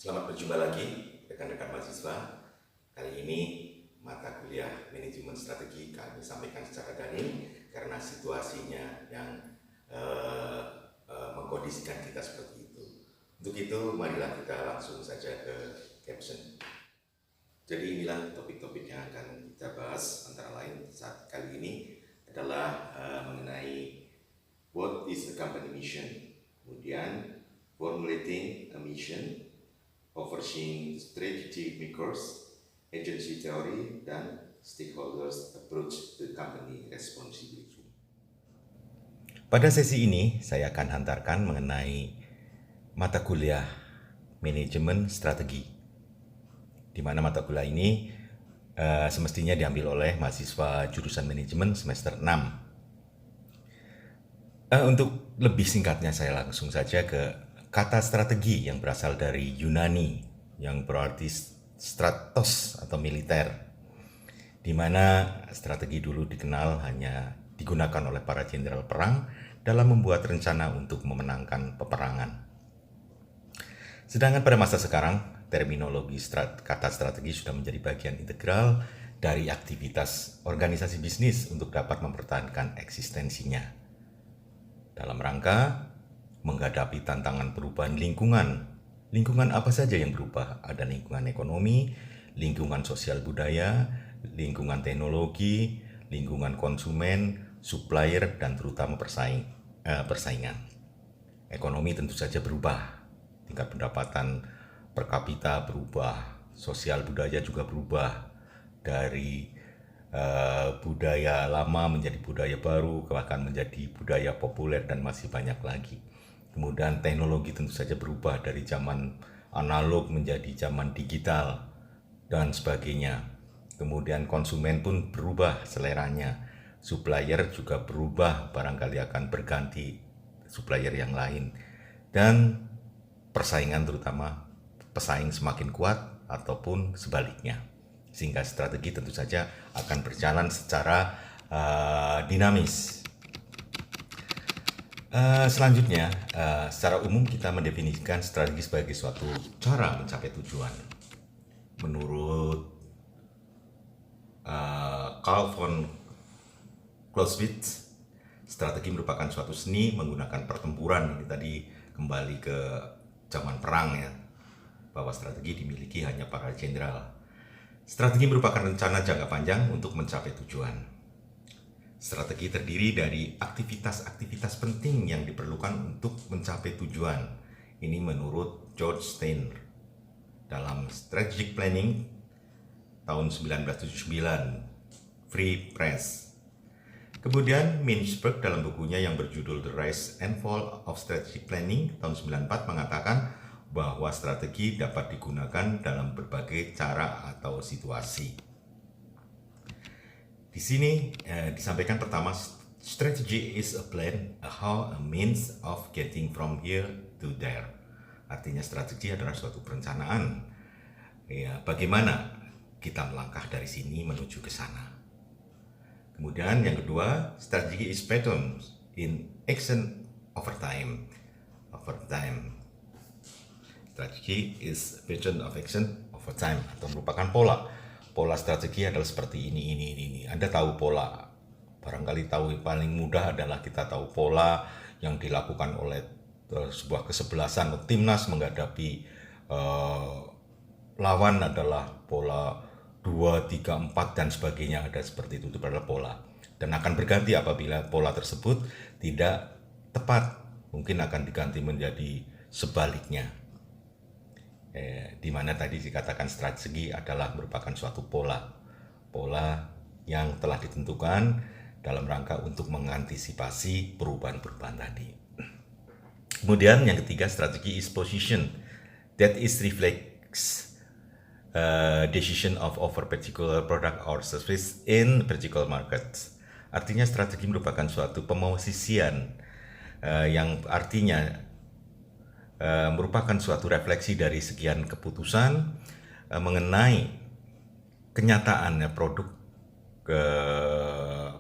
Selamat berjumpa lagi rekan-rekan mahasiswa. Kali ini mata kuliah manajemen strategi kami sampaikan secara daring karena situasinya yang mengkondisikan kita seperti itu. Untuk itu marilah kita langsung saja ke caption. Jadi inilah topik-topik yang akan kita bahas, antara lain saat kali ini adalah mengenai what is the company mission, kemudian formulating a mission, overseeing strategy makers, agency theory, dan stakeholders approach to company responsibility. Pada sesi ini, saya akan hantarkan mengenai mata kuliah manajemen strategi, di mana mata kuliah ini semestinya diambil oleh mahasiswa jurusan manajemen semester 6. Untuk lebih singkatnya, saya langsung saja ke kata strategi yang berasal dari Yunani yang berarti stratos atau militer, di mana strategi dulu dikenal hanya digunakan oleh para jenderal perang dalam membuat rencana untuk memenangkan peperangan. Sedangkan pada masa sekarang, terminologi kata strategi sudah menjadi bagian integral dari aktivitas organisasi bisnis untuk dapat mempertahankan eksistensinya. Dalam rangka menghadapi tantangan perubahan lingkungan. Lingkungan apa saja yang berubah? Ada lingkungan ekonomi, lingkungan sosial budaya, lingkungan teknologi, lingkungan konsumen, supplier, dan terutama persaingan. Ekonomi tentu saja berubah, tingkat pendapatan per kapita berubah, sosial budaya juga berubah, dari budaya lama menjadi budaya baru, bahkan menjadi budaya populer, dan masih banyak lagi. Kemudian teknologi tentu saja berubah dari zaman analog menjadi zaman digital dan sebagainya. Kemudian konsumen pun berubah seleranya. Supplier juga berubah, barangkali akan berganti supplier yang lain. Dan persaingan, terutama pesaing semakin kuat ataupun sebaliknya. Sehingga strategi tentu saja akan berjalan secara dinamis. Selanjutnya, secara umum kita mendefinisikan strategi sebagai suatu cara mencapai tujuan. Menurut Carl von Clausewitz, strategi merupakan suatu seni menggunakan pertempuran. Ini tadi kembali ke zaman perang ya, bahwa strategi dimiliki hanya para jenderal. Strategi merupakan rencana jangka panjang untuk mencapai tujuan. Strategi terdiri dari aktivitas-aktivitas penting yang diperlukan untuk mencapai tujuan. Ini menurut George Steiner dalam Strategic Planning tahun 1979, Free Press. Kemudian Mintzberg dalam bukunya yang berjudul The Rise and Fall of Strategic Planning tahun 1994 mengatakan bahwa strategi dapat digunakan dalam berbagai cara atau situasi. Di sini disampaikan pertama, strategy is a plan, a means of getting from here to there. Artinya strategi adalah suatu perencanaan. Ya, bagaimana kita melangkah dari sini menuju ke sana. Kemudian yang kedua, strategi is pattern in action over time. Strategi is pattern of action over time, atau merupakan pola strategi adalah seperti ini. Anda tahu pola, barangkali tahu paling mudah adalah kita tahu pola yang dilakukan oleh sebuah kesebelasan timnas menghadapi lawan adalah pola 2, 3, 4 dan sebagainya, ada seperti itu adalah pola. Dan akan berganti apabila pola tersebut tidak tepat, mungkin akan diganti menjadi sebaliknya. Di mana tadi dikatakan strategi adalah merupakan suatu pola yang telah ditentukan dalam rangka untuk mengantisipasi perubahan-perubahan tadi. Kemudian yang ketiga, strategi is position, that is reflects decision of offer particular product or service in particular markets. Artinya strategi merupakan suatu pemosisian yang artinya merupakan suatu refleksi dari sekian keputusan mengenai kenyataan produk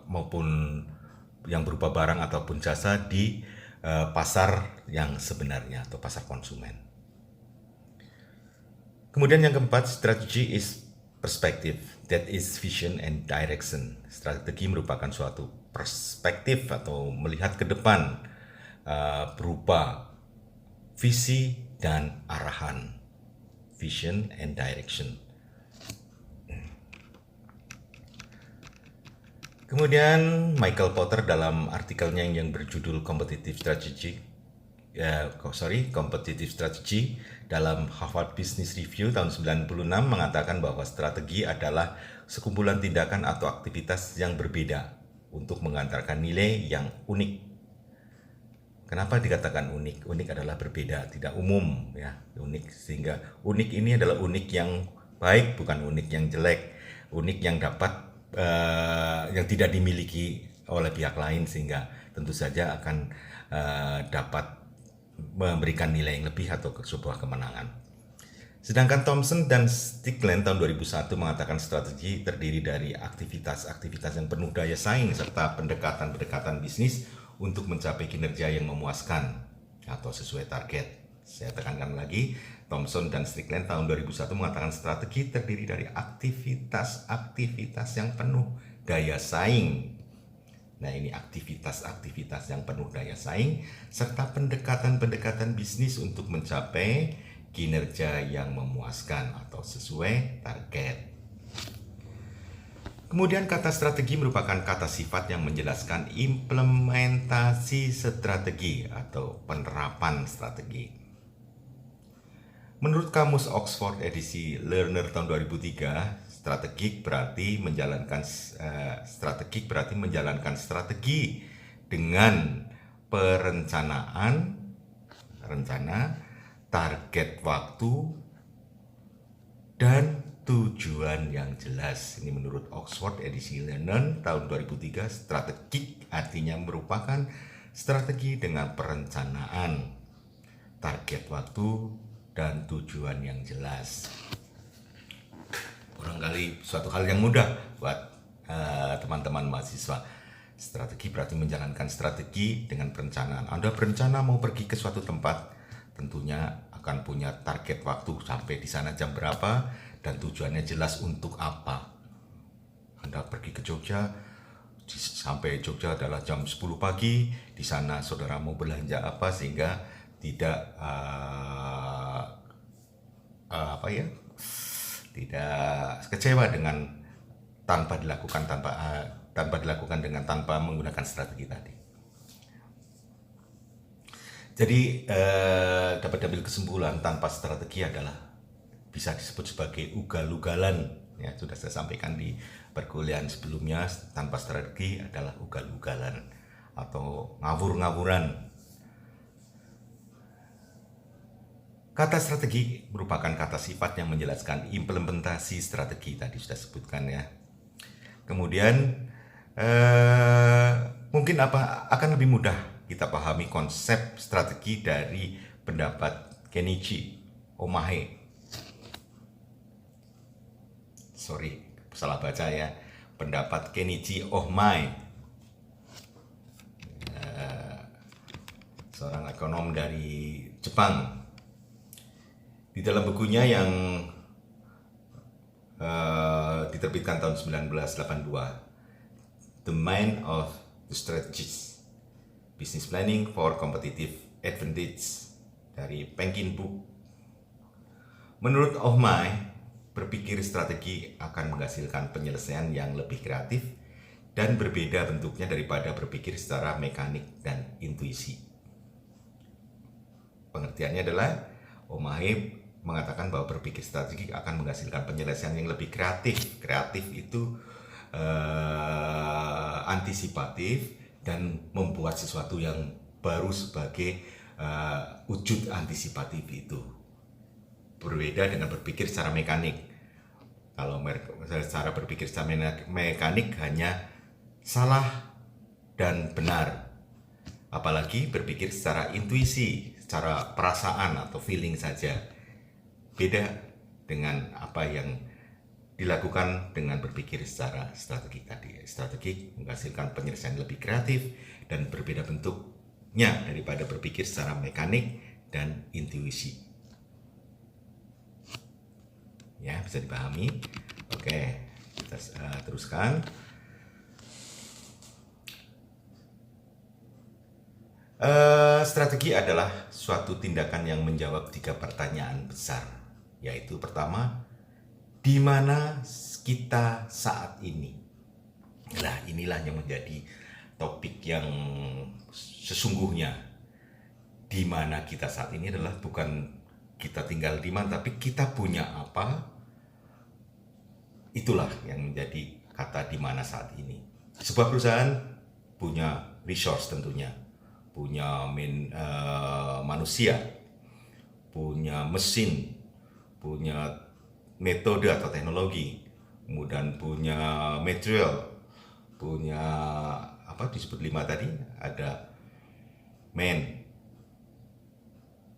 maupun yang berupa barang ataupun jasa di pasar yang sebenarnya atau pasar konsumen. Kemudian yang keempat, strategy is perspective, that is vision and direction. Strategi merupakan suatu perspektif atau melihat ke depan, berupa visi dan arahan. Vision and direction. Kemudian Michael Porter dalam artikelnya yang berjudul Competitive Strategy dalam Harvard Business Review tahun 96 mengatakan bahwa strategi adalah sekumpulan tindakan atau aktivitas yang berbeda untuk mengantarkan nilai yang unik. Kenapa dikatakan unik? Unik adalah berbeda, tidak umum ya. Unik, sehingga unik ini adalah unik yang baik, bukan unik yang jelek. Unik yang dapat yang tidak dimiliki oleh pihak lain, sehingga tentu saja akan dapat memberikan nilai yang lebih atau sebuah kemenangan. Sedangkan Thompson dan Strickland tahun 2001 mengatakan strategi terdiri dari aktivitas-aktivitas yang penuh daya saing serta pendekatan-pendekatan bisnis untuk mencapai kinerja yang memuaskan atau sesuai target. Saya tekankan lagi, Thompson dan Strickland tahun 2001 mengatakan strategi terdiri dari aktivitas-aktivitas yang penuh daya saing. Nah, ini aktivitas-aktivitas yang penuh daya saing serta pendekatan-pendekatan bisnis untuk mencapai kinerja yang memuaskan atau sesuai target. Kemudian kata strategi merupakan kata sifat yang menjelaskan implementasi strategi atau penerapan strategi. Menurut Kamus Oxford edisi Learner tahun 2003, strategik berarti menjalankan strategi dengan rencana, target waktu, dan tujuan yang jelas. Ini menurut Oxford edisi Learner tahun 2003, strategik artinya merupakan strategi dengan perencanaan, target waktu, dan tujuan yang jelas. Barangkali suatu hal yang mudah buat teman-teman mahasiswa. Strategi berarti menjalankan strategi dengan perencanaan. Anda berencana mau pergi ke suatu tempat, tentunya akan punya target waktu sampai di sana jam berapa dan tujuannya jelas untuk apa. Anda pergi ke Jogja, sampai Jogja adalah jam 10 pagi. Di sana saudara mau belanja apa sehingga tidak tidak kecewa dengan tanpa menggunakan strategi tadi. Jadi dapat diambil kesimpulan, tanpa strategi adalah bisa disebut sebagai ugal-ugalan. Ya, sudah saya sampaikan di perkuliahan sebelumnya, tanpa strategi adalah ugal-ugalan atau ngawur-ngawuran. Kata strategi merupakan kata sifat yang menjelaskan implementasi strategi, tadi sudah sebutkan ya. Kemudian mungkin akan lebih mudah kita pahami konsep strategi dari pendapat Kenichi Ohmae. Salah baca ya. Pendapat Kenichi Ohmae, seorang ekonom dari Jepang. Di dalam bukunya yang diterbitkan tahun 1982, The Mind of the Strategist, Business Planning for Competitive Advantage dari Penguin Book. Menurut Ohmae, berpikir strategi akan menghasilkan penyelesaian yang lebih kreatif dan berbeda bentuknya daripada berpikir secara mekanik dan intuisi. Pengertiannya adalah Ohmae mengatakan bahwa berpikir strategi akan menghasilkan penyelesaian yang lebih kreatif. Kreatif itu antisipatif dan membuat sesuatu yang baru sebagai wujud antisipatif itu. Berbeda dengan berpikir secara mekanik. Kalau cara berpikir secara mekanik hanya salah dan benar. Apalagi berpikir secara intuisi, secara perasaan atau feeling saja. Beda dengan apa yang dilakukan dengan berpikir secara strategi tadi. Strategi menghasilkan penyelesaian lebih kreatif dan berbeda bentuknya daripada berpikir secara mekanik dan intuisi. bisa dipahami. Oke, kita teruskan. Strategi adalah suatu tindakan yang menjawab 3 pertanyaan besar, yaitu pertama, di mana kita saat ini? Nah, inilah yang menjadi topik yang sesungguhnya. Di mana kita saat ini adalah bukan kita tinggal di mana, tapi kita punya apa? Itulah yang menjadi kata di mana saat ini. Sebuah perusahaan punya resource tentunya, punya manusia, punya mesin, punya metode atau teknologi, kemudian punya material, punya apa disebut 5 tadi, ada man,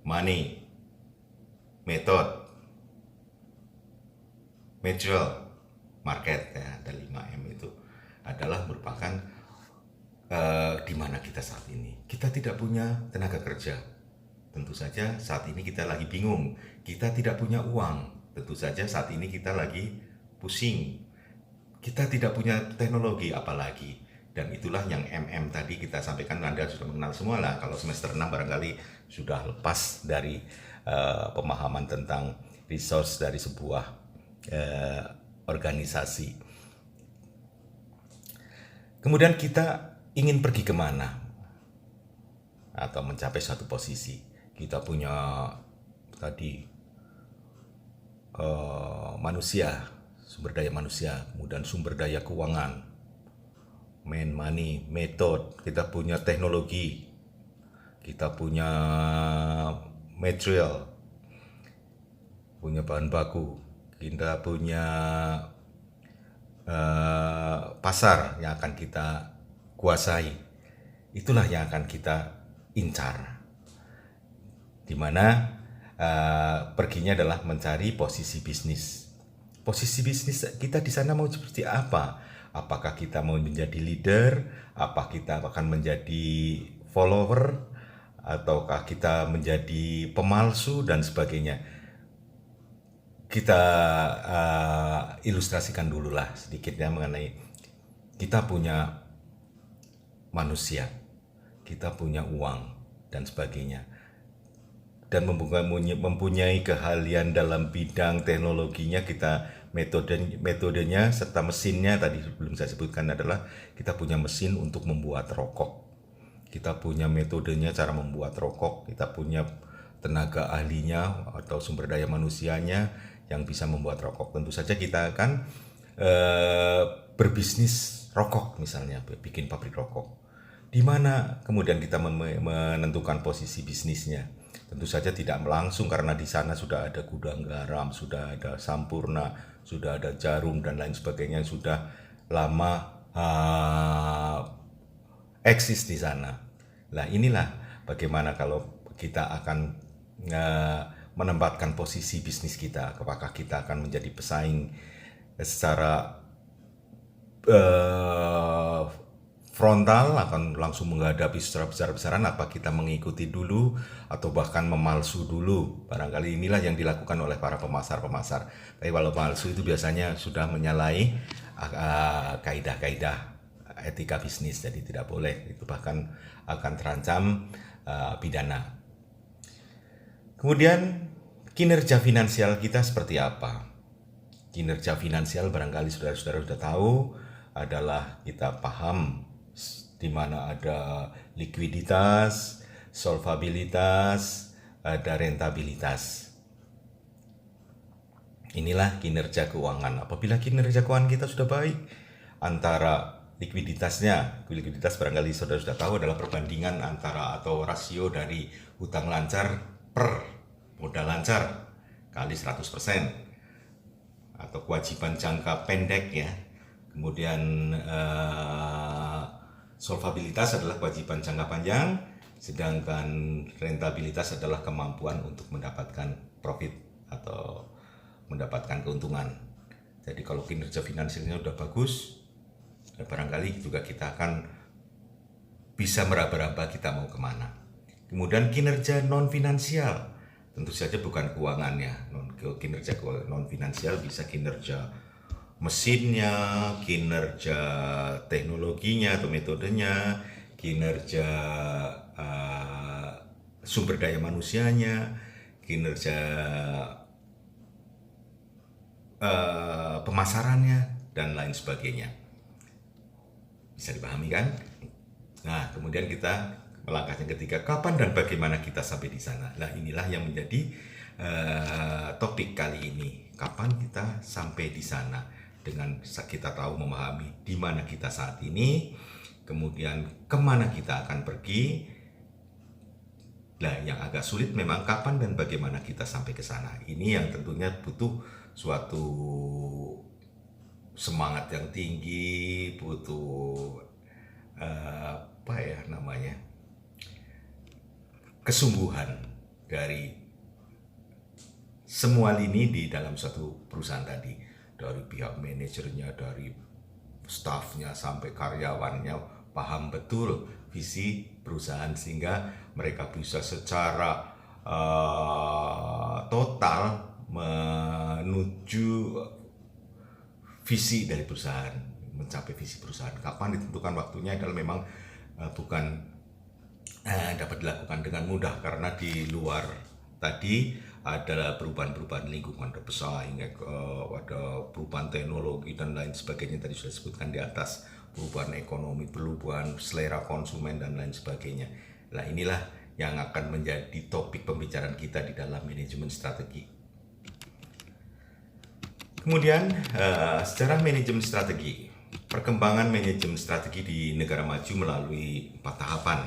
money, method, material, market, ya, ada 5M itu adalah merupakan di mana kita saat ini. Kita tidak punya tenaga kerja. Tentu saja saat ini kita lagi bingung. Kita tidak punya uang. Tentu saja saat ini kita lagi pusing. Kita tidak punya teknologi apalagi. Dan itulah yang MM tadi kita sampaikan, Anda sudah mengenal semua lah. Kalau semester 6 barangkali sudah lepas dari pemahaman tentang resource dari sebuah organisasi. Kemudian kita ingin pergi kemana atau mencapai suatu posisi. Kita punya tadi manusia, sumber daya manusia, kemudian sumber daya keuangan, money, method, kita punya teknologi, kita punya material, punya bahan baku, kita punya pasar yang akan kita kuasai. Itulah yang akan kita incar, dimana perginya adalah mencari posisi bisnis. Posisi bisnis kita di sana mau seperti apa? Apakah kita mau menjadi leader? Apakah kita akan menjadi follower? Ataukah kita menjadi pemalsu dan sebagainya? Kita ilustrasikan dulu lah sedikit ya mengenai kita punya manusia, kita punya uang dan sebagainya, dan mempunyai keahlian dalam bidang teknologinya, kita metodenya serta mesinnya tadi belum saya sebutkan adalah kita punya mesin untuk membuat rokok, kita punya metodenya cara membuat rokok, kita punya tenaga ahlinya atau sumber daya manusianya yang bisa membuat rokok. Tentu saja kita akan berbisnis rokok misalnya, bikin pabrik rokok. Di mana kemudian kita menentukan posisi bisnisnya? Tentu saja tidak langsung karena di sana sudah ada gudang garam, sudah ada Sampurna, sudah ada Jarum dan lain sebagainya yang sudah lama eksis di sana. Nah, inilah bagaimana kalau kita akan menempatkan posisi bisnis kita. Apakah kita akan menjadi pesaing secara frontal, akan langsung menghadapi secara besar-besaran, apa kita mengikuti dulu atau bahkan memalsu dulu. Barangkali inilah yang dilakukan oleh para pemasar-pemasar. Tapi kalau palsu itu biasanya sudah menyalahi kaidah-kaidah etika bisnis, jadi tidak boleh, itu bahkan akan terancam pidana. Kemudian kinerja finansial kita seperti apa? Kinerja finansial barangkali saudara-saudara sudah tahu adalah kita paham di mana ada likuiditas, solvabilitas, ada rentabilitas. Inilah kinerja keuangan. Apabila kinerja keuangan kita sudah baik, antara likuiditas barangkali saudara sudah tahu adalah perbandingan antara atau rasio dari hutang lancar per modal lancar kali 100%, atau kewajiban jangka pendek ya. Kemudian solvabilitas adalah kewajiban jangka panjang, sedangkan rentabilitas adalah kemampuan untuk mendapatkan profit atau mendapatkan keuntungan. Jadi kalau kinerja finansialnya sudah bagus, barangkali juga kita akan bisa meraba-raba kita mau kemana. Kemudian kinerja non finansial, tentu saja bukan keuangannya, kinerja non finansial bisa kinerja mesinnya, kinerja teknologinya atau metodenya, kinerja sumber daya manusianya, kinerja pemasarannya, dan lain sebagainya. Bisa dipahami kan? Nah, kemudian kita melangkah yang ketiga, kapan dan bagaimana kita sampai di sana. Nah, inilah yang menjadi topik kali ini. Kapan kita sampai di sana? Dengan kita tahu memahami di mana kita saat ini, kemudian kemana kita akan pergi. Nah, yang agak sulit memang kapan dan bagaimana kita sampai ke sana. Ini yang tentunya butuh suatu semangat yang tinggi, butuh kesungguhan dari semua lini di dalam satu perusahaan tadi, dari pihak manajernya, dari stafnya sampai karyawannya paham betul visi perusahaan sehingga mereka bisa secara total menuju visi dari perusahaan, mencapai visi perusahaan. Kapan ditentukan waktunya adalah memang bukan dapat dilakukan dengan mudah, karena di luar tadi ada perubahan-perubahan lingkungan, ada pesaing, ada perubahan teknologi dan lain sebagainya, tadi sudah disebutkan di atas, perubahan ekonomi, perubahan selera konsumen dan lain sebagainya. Nah, inilah yang akan menjadi topik pembicaraan kita di dalam manajemen strategi. Kemudian secara manajemen strategi, perkembangan manajemen strategi di negara maju melalui 4 tahapan,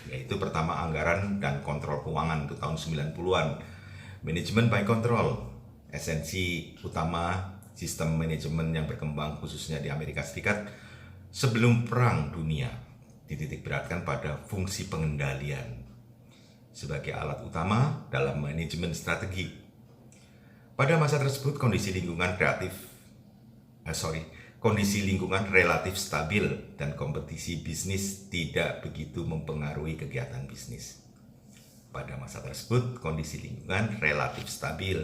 yaitu pertama anggaran dan kontrol keuangan itu tahun 90-an. Manajemen by control, esensi utama sistem manajemen yang berkembang khususnya di Amerika Serikat sebelum Perang Dunia, dititik beratkan pada fungsi pengendalian sebagai alat utama dalam manajemen strategi. Pada masa tersebut kondisi lingkungan relatif stabil dan kompetisi bisnis tidak begitu mempengaruhi kegiatan bisnis. Pada masa tersebut kondisi lingkungan relatif stabil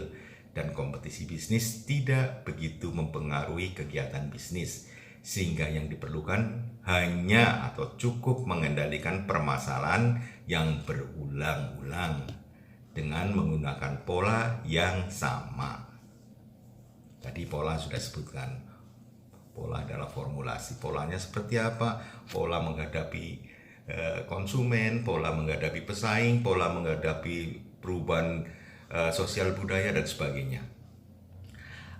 dan kompetisi bisnis tidak begitu mempengaruhi kegiatan bisnis, sehingga yang diperlukan hanya atau cukup mengendalikan permasalahan yang berulang-ulang dengan menggunakan pola yang sama. Tadi pola sudah sebutkan. Pola adalah formulasi. Polanya seperti apa? Pola menghadapi konsumen, pola menghadapi pesaing, pola menghadapi perubahan sosial budaya dan sebagainya.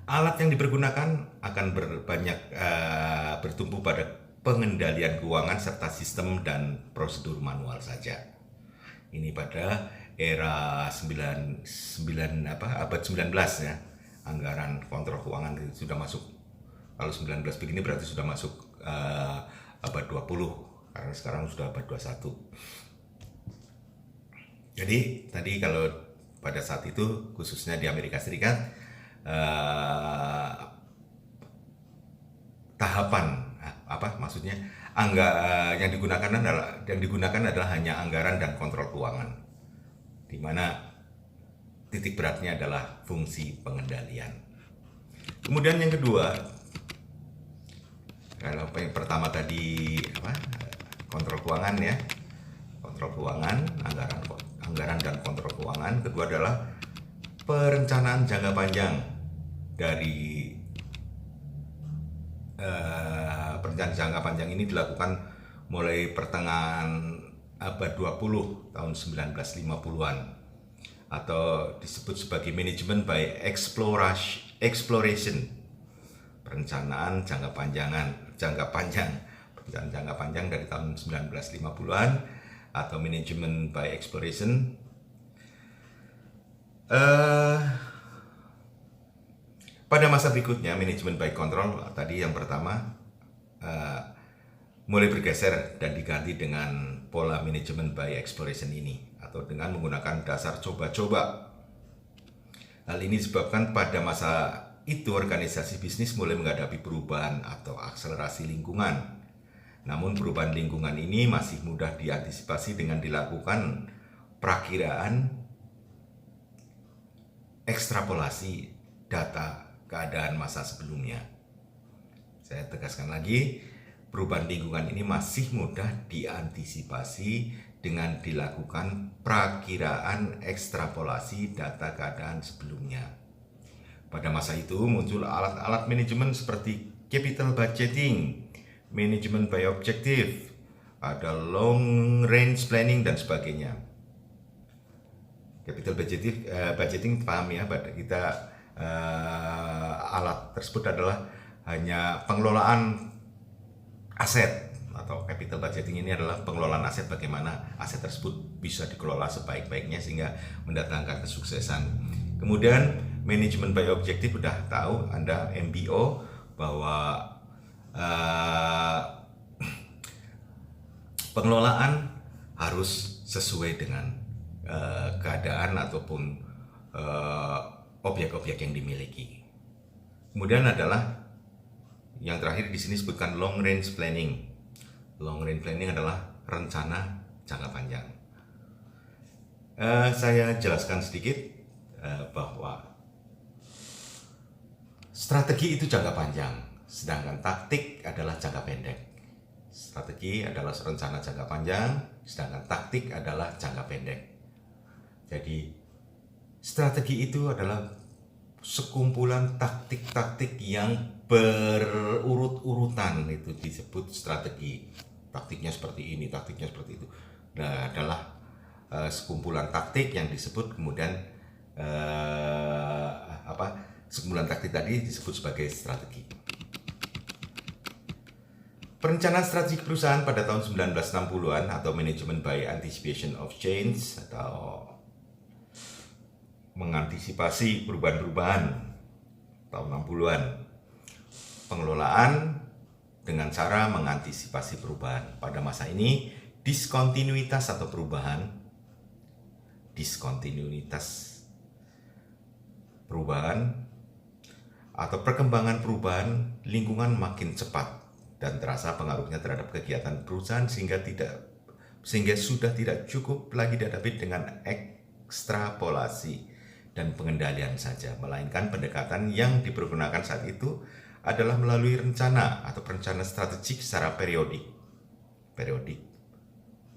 Alat yang dipergunakan akan bertumpu pada pengendalian keuangan serta sistem dan prosedur manual saja. Ini pada era abad 19 ya. Anggaran kontrol keuangan sudah masuk. Kalau 19 begini berarti sudah masuk abad 20, karena sekarang sudah abad 21. Jadi tadi kalau pada saat itu khususnya di Amerika Serikat tahapan yang digunakan adalah hanya anggaran dan kontrol keuangan, di mana titik beratnya adalah fungsi pengendalian. Kemudian yang kedua, kalau yang pertama tadi kontrol keuangan ya, kontrol keuangan, anggaran dan kontrol keuangan. Kedua adalah perencanaan jangka panjang. Dari perencanaan jangka panjang ini dilakukan mulai pertengahan abad 20 tahun 1950-an, atau disebut sebagai manajemen by exploration, perencanaan jangka panjang dari tahun 1950-an atau manajemen by exploration. Pada masa berikutnya manajemen by control, tadi yang pertama mulai bergeser dan diganti dengan pola manajemen by exploration ini, atau dengan menggunakan dasar coba-coba. Hal ini disebabkan pada masa itu organisasi bisnis mulai menghadapi perubahan atau akselerasi lingkungan. Namun perubahan lingkungan ini masih mudah diantisipasi dengan dilakukan perakiraan ekstrapolasi data keadaan masa sebelumnya. Saya tegaskan lagi, perubahan lingkungan ini masih mudah diantisipasi dengan dilakukan prakiraan ekstrapolasi data keadaan sebelumnya. Pada masa itu muncul alat-alat manajemen seperti capital budgeting, manajemen by objective, ada long range planning dan sebagainya. Capital budgeting paham ya, kita alat tersebut adalah hanya pengelolaan aset, atau capital budgeting ini adalah pengelolaan aset, bagaimana aset tersebut bisa dikelola sebaik-baiknya sehingga mendatangkan kesuksesan. Kemudian manajemen by objective, udah tahu Anda MBO, bahwa pengelolaan harus sesuai dengan keadaan ataupun objek-objek yang dimiliki. Kemudian adalah yang terakhir di sini sebutkan long range planning. Long range planning adalah rencana jangka panjang. Saya jelaskan sedikit bahwa strategi itu jangka panjang, sedangkan taktik adalah jangka pendek. Strategi adalah rencana jangka panjang, sedangkan taktik adalah jangka pendek. Jadi strategi itu adalah sekumpulan taktik-taktik yang berurut-urutan, itu disebut strategi. Taktiknya seperti ini, taktiknya seperti itu. Nah, adalah sekumpulan taktik yang disebut kemudian sekumpulan taktik tadi disebut sebagai strategi. Perencanaan strategi perusahaan pada tahun 1960-an atau Management by Anticipation of Change atau mengantisipasi perubahan-perubahan tahun 60-an. Pengelolaan dengan cara mengantisipasi perubahan. Pada masa ini, diskontinuitas atau perubahan atau perkembangan perubahan lingkungan makin cepat dan terasa pengaruhnya terhadap kegiatan perusahaan sehingga sudah tidak cukup lagi dihadapi dengan ekstrapolasi dan pengendalian saja, melainkan pendekatan yang dipergunakan saat itu adalah melalui rencana atau perencanaan strategik secara periodik.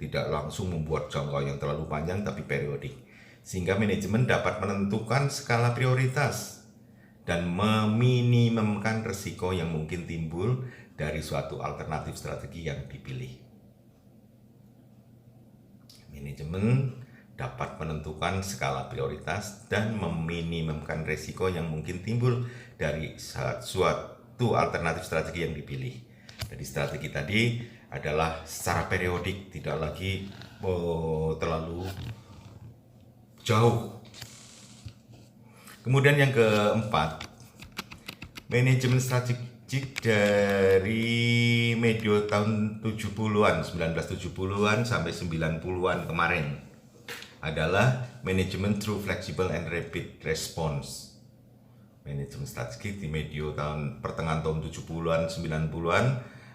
Tidak langsung membuat jangka yang terlalu panjang, tapi periodik. Sehingga manajemen dapat menentukan skala prioritas dan meminimumkan risiko yang mungkin timbul dari suatu alternatif strategi yang dipilih. Manajemen dapat menentukan skala prioritas dan meminimumkan risiko yang mungkin timbul dari suatu alternatif strategi yang dipilih. Jadi strategi tadi adalah secara periodik, tidak lagi terlalu jauh. Kemudian yang keempat, manajemen strategik dari medio tahun 70-an, 1970-an sampai 90-an kemarin adalah manajemen through flexible and rapid response. Manajemen strategik di medio pertengahan tahun 70-an, 90-an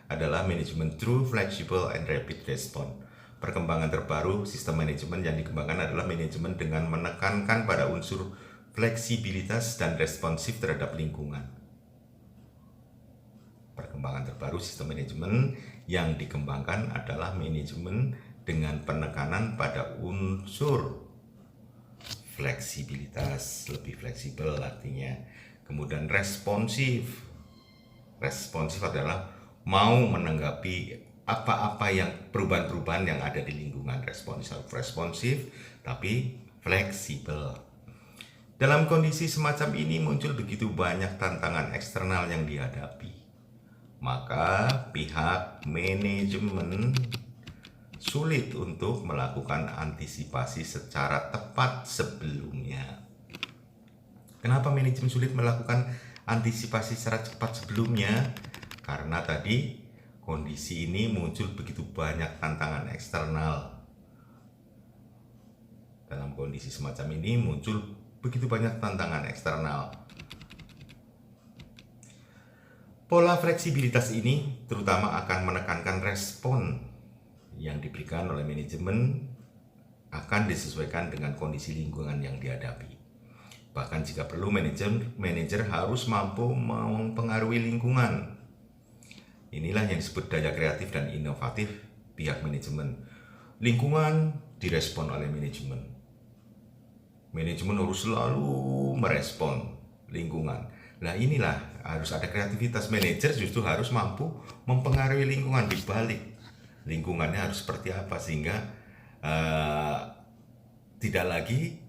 adalah manajemen through flexible and rapid response. Perkembangan terbaru sistem manajemen yang dikembangkan adalah manajemen dengan menekankan pada unsur fleksibilitas dan responsif terhadap lingkungan. Perkembangan terbaru sistem manajemen yang dikembangkan adalah manajemen dengan penekanan pada unsur fleksibilitas, lebih fleksibel artinya. Kemudian responsif adalah mau menanggapi apa-apa yang perubahan-perubahan yang ada di lingkungan. Responsif tapi fleksibel. Dalam kondisi semacam ini muncul begitu banyak tantangan eksternal yang dihadapi. Maka pihak manajemen sulit untuk melakukan antisipasi secara tepat sebelumnya. Kenapa manajemen sulit melakukan antisipasi secara cepat sebelumnya? Karena tadi kondisi ini muncul begitu banyak tantangan eksternal. Dalam kondisi semacam ini muncul begitu banyak tantangan eksternal. Pola fleksibilitas ini terutama akan menekankan respon yang diberikan oleh manajemen akan disesuaikan dengan kondisi lingkungan yang dihadapi. Bahkan jika perlu, manajer harus mampu mempengaruhi lingkungan. Inilah yang disebut daya kreatif dan inovatif pihak manajemen. Lingkungan direspon oleh manajemen. Manajemen harus selalu merespon lingkungan. Nah, inilah harus ada kreativitas. Manajer justru harus mampu mempengaruhi lingkungan, di balik lingkungannya harus seperti apa, sehingga tidak lagi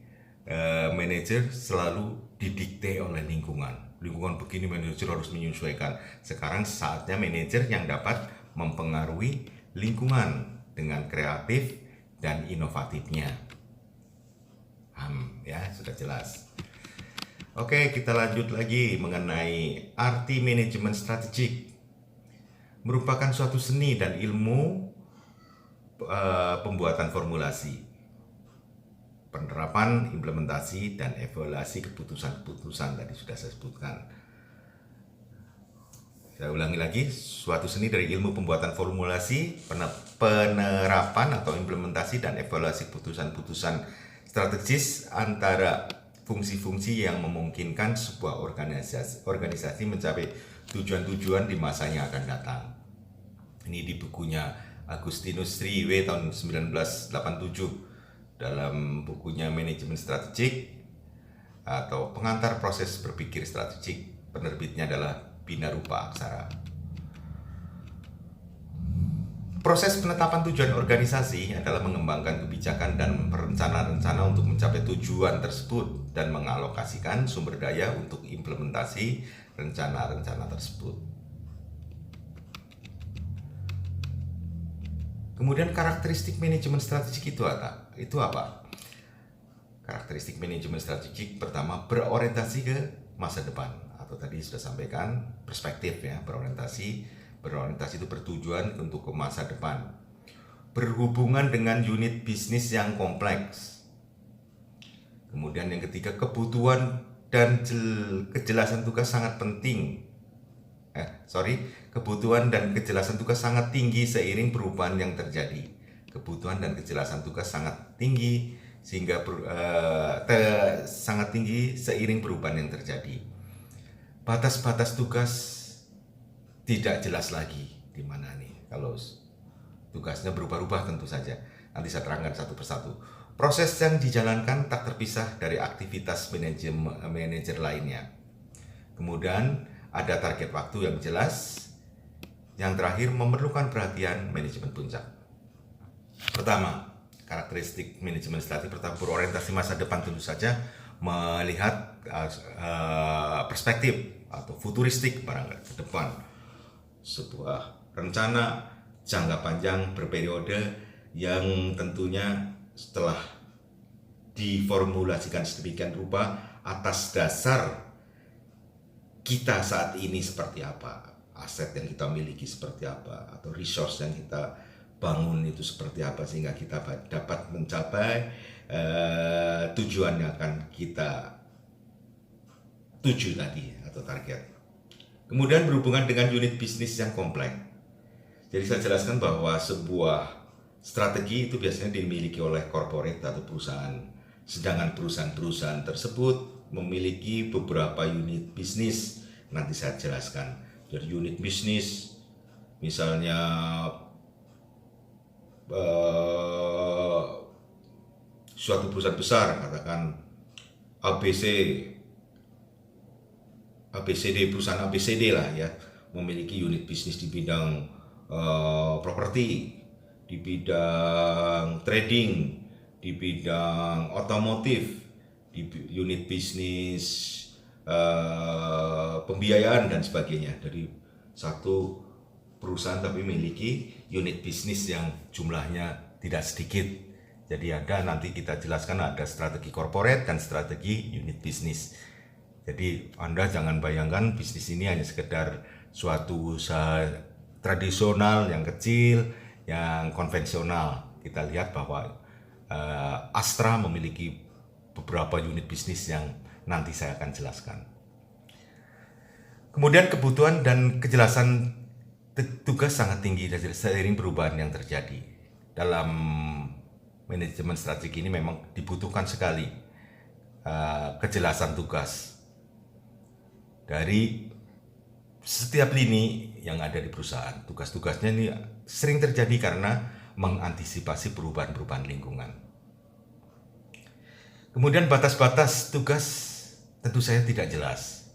manajer selalu didikte oleh lingkungan. Lingkungan begini, manajer harus menyesuaikan. Sekarang saatnya manajer yang dapat mempengaruhi lingkungan dengan kreatif dan inovatifnya. Ya, sudah jelas. Oke, kita lanjut lagi mengenai arti manajemen strategik. Merupakan suatu seni dan ilmu pembuatan formulasi, penerapan, implementasi, dan evaluasi keputusan-keputusan tadi sudah saya sebutkan. Saya ulangi lagi, suatu seni dari ilmu pembuatan formulasi, penerapan atau implementasi, dan evaluasi keputusan-keputusan strategis antara fungsi-fungsi yang memungkinkan sebuah organisasi mencapai tujuan-tujuan di masa yang akan datang. Ini di bukunya Agustinus Riwe tahun 1987. Dalam bukunya Manajemen Strategik atau Pengantar Proses Berpikir Strategik, penerbitnya adalah Bina Rupa Aksara. Proses penetapan tujuan organisasi adalah mengembangkan kebijakan dan rencana-rencana untuk mencapai tujuan tersebut dan mengalokasikan sumber daya untuk implementasi rencana-rencana tersebut. Kemudian karakteristik manajemen strategik itu apa? Karakteristik manajemen strategik pertama, berorientasi ke masa depan, atau tadi sudah sampaikan perspektif ya, berorientasi itu bertujuan untuk ke masa depan. Berhubungan dengan unit bisnis yang kompleks. Kemudian yang ketiga, kebutuhan dan kejelasan tugas sangat penting. Kebutuhan dan kejelasan tugas sangat tinggi seiring perubahan yang terjadi. Kebutuhan dan kejelasan tugas sangat tinggi sangat tinggi seiring perubahan yang terjadi. Batas-batas tugas tidak jelas lagi di mana nih. Kalau tugasnya berubah-ubah tentu saja. Nanti saya terangkan satu persatu. Proses yang dijalankan tak terpisah dari aktivitas manajer lainnya. Kemudian ada target waktu yang jelas. Yang terakhir, memerlukan perhatian manajemen puncak. Pertama, karakteristik manajemen strategik pertama, berorientasi masa depan, tentu saja melihat perspektif atau futuristik barangkali ke depan. Sebuah rencana jangka panjang berperiode yang tentunya setelah diformulasikan sedemikian rupa atas dasar kita saat ini seperti apa, aset yang kita miliki seperti apa, atau resource yang kita bangun itu seperti apa, sehingga kita dapat mencapai tujuan yang akan kita tuju tadi atau target. Kemudian berhubungan dengan unit bisnis yang kompleks. Jadi saya jelaskan bahwa sebuah strategi itu biasanya dimiliki oleh corporate atau perusahaan, sedangkan perusahaan-perusahaan tersebut memiliki beberapa unit bisnis. Nanti saya jelaskan. Jadi unit bisnis misalnya suatu perusahaan besar, katakan ABCD, perusahaan ABCD lah ya, memiliki unit bisnis di bidang properti, di bidang trading, di bidang otomotif, di unit bisnis pembiayaan dan sebagainya. Dari satu perusahaan tapi memiliki unit bisnis yang jumlahnya tidak sedikit. Jadi nanti kita jelaskan ada strategi corporate dan strategi unit bisnis. Jadi Anda jangan bayangkan bisnis ini hanya sekedar suatu usaha tradisional yang kecil, yang konvensional. Kita lihat bahwa Astra memiliki beberapa unit bisnis yang nanti saya akan jelaskan. Kemudian kebutuhan dan kejelasan tugas sangat tinggi dari seiring perubahan yang terjadi. Dalam manajemen strategi ini memang dibutuhkan sekali kejelasan tugas dari setiap lini yang ada di perusahaan. Tugas-tugasnya ini sering terjadi karena mengantisipasi perubahan-perubahan lingkungan. Kemudian batas-batas tugas tentu saja tidak jelas.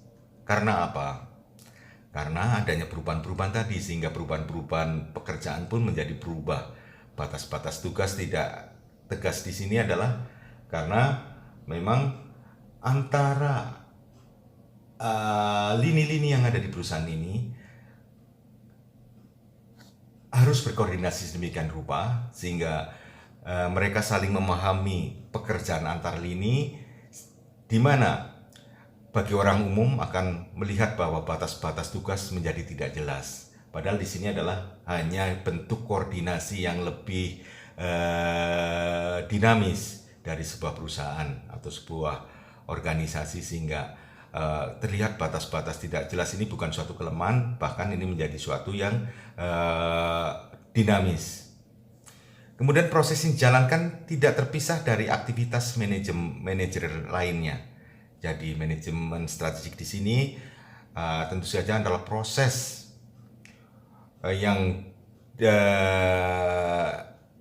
Karena apa? Karena adanya perubahan-perubahan tadi, sehingga perubahan-perubahan pekerjaan pun menjadi berubah. Batas-batas tugas tidak tegas di sini adalah karena memang antara lini-lini yang ada di perusahaan ini harus berkoordinasi sedemikian rupa sehingga mereka saling memahami pekerjaan antar lini, di mana bagi orang umum akan melihat bahwa batas-batas tugas menjadi tidak jelas. Padahal di sini adalah hanya bentuk koordinasi yang lebih dinamis dari sebuah perusahaan atau sebuah organisasi, sehingga terlihat batas-batas tidak jelas ini bukan suatu kelemahan, bahkan ini menjadi suatu yang dinamis. Kemudian proses yang dijalankan tidak terpisah dari aktivitas manajer lainnya. Jadi manajemen strategik di sini tentu saja adalah proses yang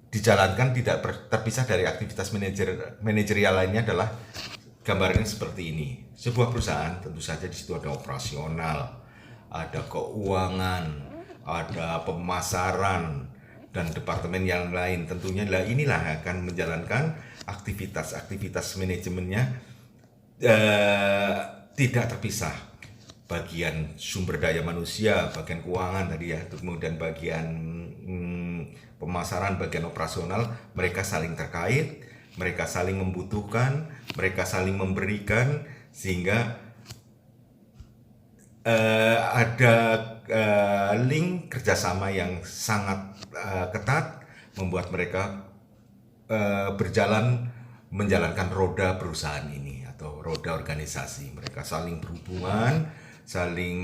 dijalankan tidak terpisah dari aktivitas manajerial lainnya. Adalah gambarnya seperti ini. Sebuah perusahaan tentu saja di situ ada operasional, ada keuangan, ada pemasaran, dan departemen yang lain. Tentunya inilah akan menjalankan aktivitas manajemennya tidak terpisah. Bagian sumber daya manusia, bagian keuangan tadi ya, kemudian bagian pemasaran, bagian operasional, mereka saling terkait, mereka saling membutuhkan, mereka saling memberikan, sehingga ada link kerjasama yang sangat ketat, membuat mereka berjalan menjalankan roda perusahaan ini atau roda organisasi. Mereka saling berhubungan, saling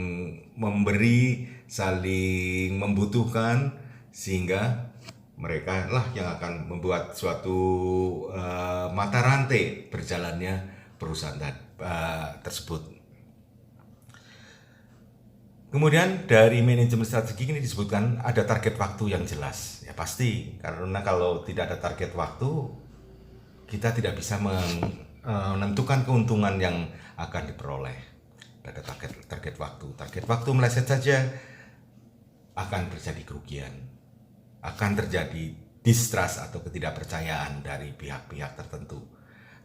memberi, saling membutuhkan, sehingga mereka lah yang akan membuat suatu mata rantai berjalannya perusahaan tersebut. Kemudian dari manajemen strategi ini disebutkan ada target waktu yang jelas. Ya pasti, karena kalau tidak ada target waktu, kita tidak bisa menentukan keuntungan yang akan diperoleh. Ada target waktu. Target waktu meleset saja akan terjadi kerugian. Akan terjadi distrust atau ketidakpercayaan dari pihak-pihak tertentu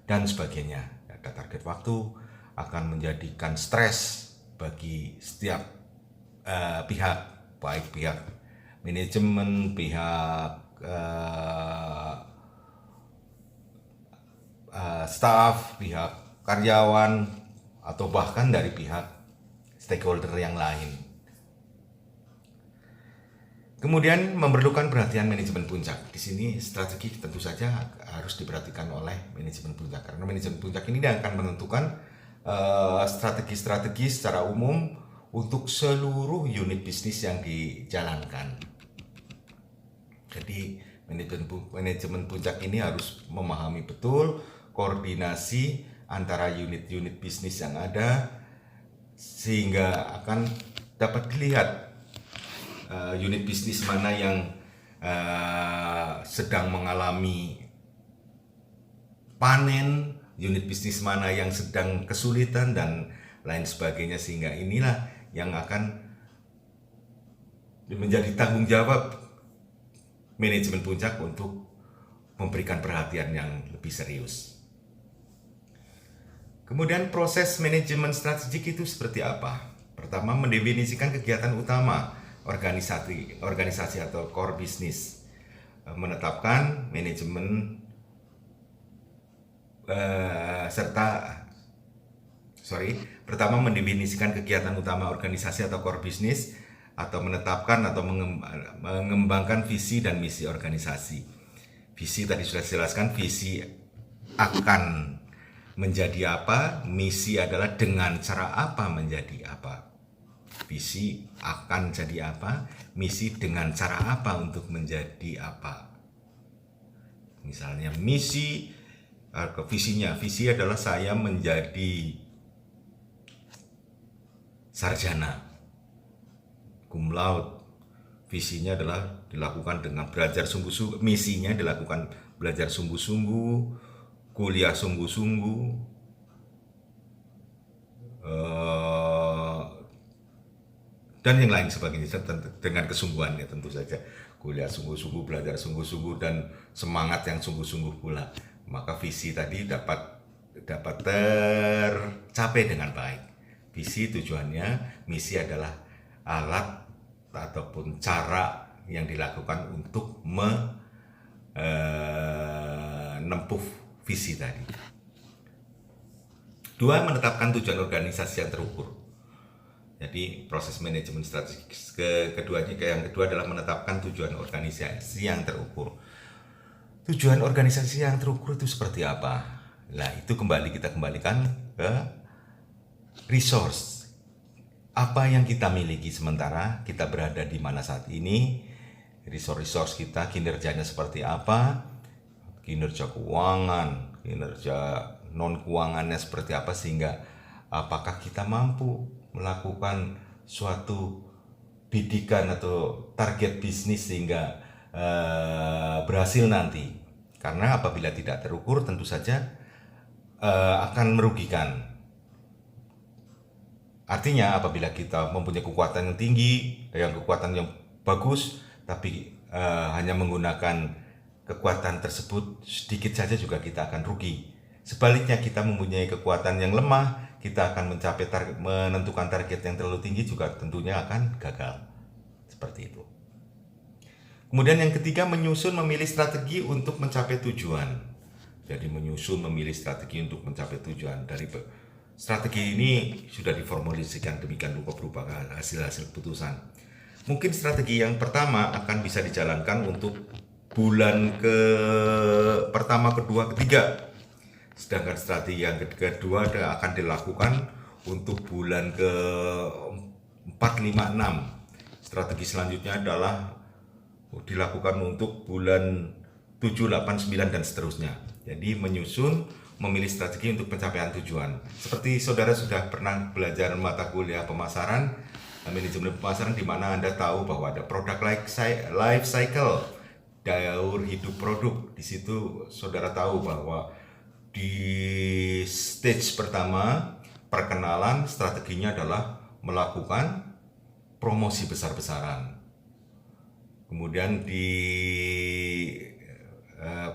dan sebagainya. Ada target waktu akan menjadikan stres bagi setiap pihak, baik pihak manajemen, pihak staf, pihak karyawan, atau bahkan dari pihak stakeholder yang lain. Kemudian memerlukan perhatian manajemen puncak. Di sini strategi tentu saja harus diperhatikan oleh manajemen puncak, karena manajemen puncak ini akan menentukan strategi-strategi secara umum untuk seluruh unit bisnis yang dijalankan. Jadi manajemen puncak ini harus memahami betul koordinasi antara unit-unit bisnis yang ada, sehingga akan dapat dilihat unit bisnis mana yang sedang mengalami panen, unit bisnis mana yang sedang kesulitan, dan lain sebagainya, sehingga inilah yang akan menjadi tanggung jawab manajemen puncak untuk memberikan perhatian yang lebih serius. Kemudian proses manajemen strategik itu seperti apa? Pertama, mendefinisikan kegiatan utama organisasi atau core business, menetapkan manajemen pertama mendefinisikan kegiatan utama organisasi atau core business, atau menetapkan atau mengembangkan visi dan misi organisasi. Visi tadi sudah dijelaskan, visi akan menjadi apa, misi adalah dengan cara apa menjadi apa. Visi akan jadi apa, misi dengan cara apa untuk menjadi apa. Misalnya misi ke visinya. Visi adalah saya menjadi sarjana cum laude. Visinya adalah dilakukan dengan belajar sungguh-sungguh, misinya dilakukan belajar sungguh-sungguh, kuliah sungguh-sungguh, dan yang lain sebagainya dengan kesungguhannya tentu saja. Kuliah sungguh-sungguh, belajar sungguh-sungguh, dan semangat yang sungguh-sungguh pula. Maka visi tadi dapat tercapai dengan baik. Visi tujuannya, misi adalah alat ataupun cara yang dilakukan untuk menempuh visi tadi. Dua, menetapkan tujuan organisasi yang terukur. Jadi proses manajemen strategis yang kedua adalah menetapkan tujuan organisasi yang terukur. Tujuan organisasi yang terukur itu seperti apa? Nah, itu kita kembalikan ke resource. Apa yang kita miliki sementara kita berada di mana saat ini, resource kita, kinerjanya seperti apa, kinerja keuangan, kinerja non keuangannya seperti apa, sehingga apakah kita mampu melakukan suatu bidikan atau target bisnis sehingga berhasil nanti. Karena apabila tidak terukur tentu saja akan merugikan. Artinya apabila kita mempunyai kekuatan yang tinggi, kekuatan yang bagus, tapi hanya menggunakan kekuatan tersebut sedikit saja juga kita akan rugi. Sebaliknya kita mempunyai kekuatan yang lemah, kita akan menentukan target yang terlalu tinggi juga tentunya akan gagal. Seperti itu. Kemudian yang ketiga, menyusun memilih strategi untuk mencapai tujuan. Jadi menyusun memilih strategi untuk mencapai tujuan. Dari strategi ini sudah diformulasikan demikian rupa berupa hasil-hasil keputusan. Mungkin strategi yang pertama akan bisa dijalankan untuk bulan pertama, kedua, ketiga. Sedangkan strategi yang kedua akan dilakukan untuk bulan ke-4, 5, 6. Strategi selanjutnya adalah dilakukan untuk bulan 7, 8, 9 dan seterusnya. Jadi menyusun, memilih strategi untuk pencapaian tujuan. Seperti saudara sudah pernah belajar mata kuliah pemasaran, manajemen pemasaran, di mana Anda tahu bahwa ada product life cycle, daur hidup produk. Di situ saudara tahu bahwa di stage pertama, perkenalan, strateginya adalah melakukan promosi besar-besaran. Kemudian di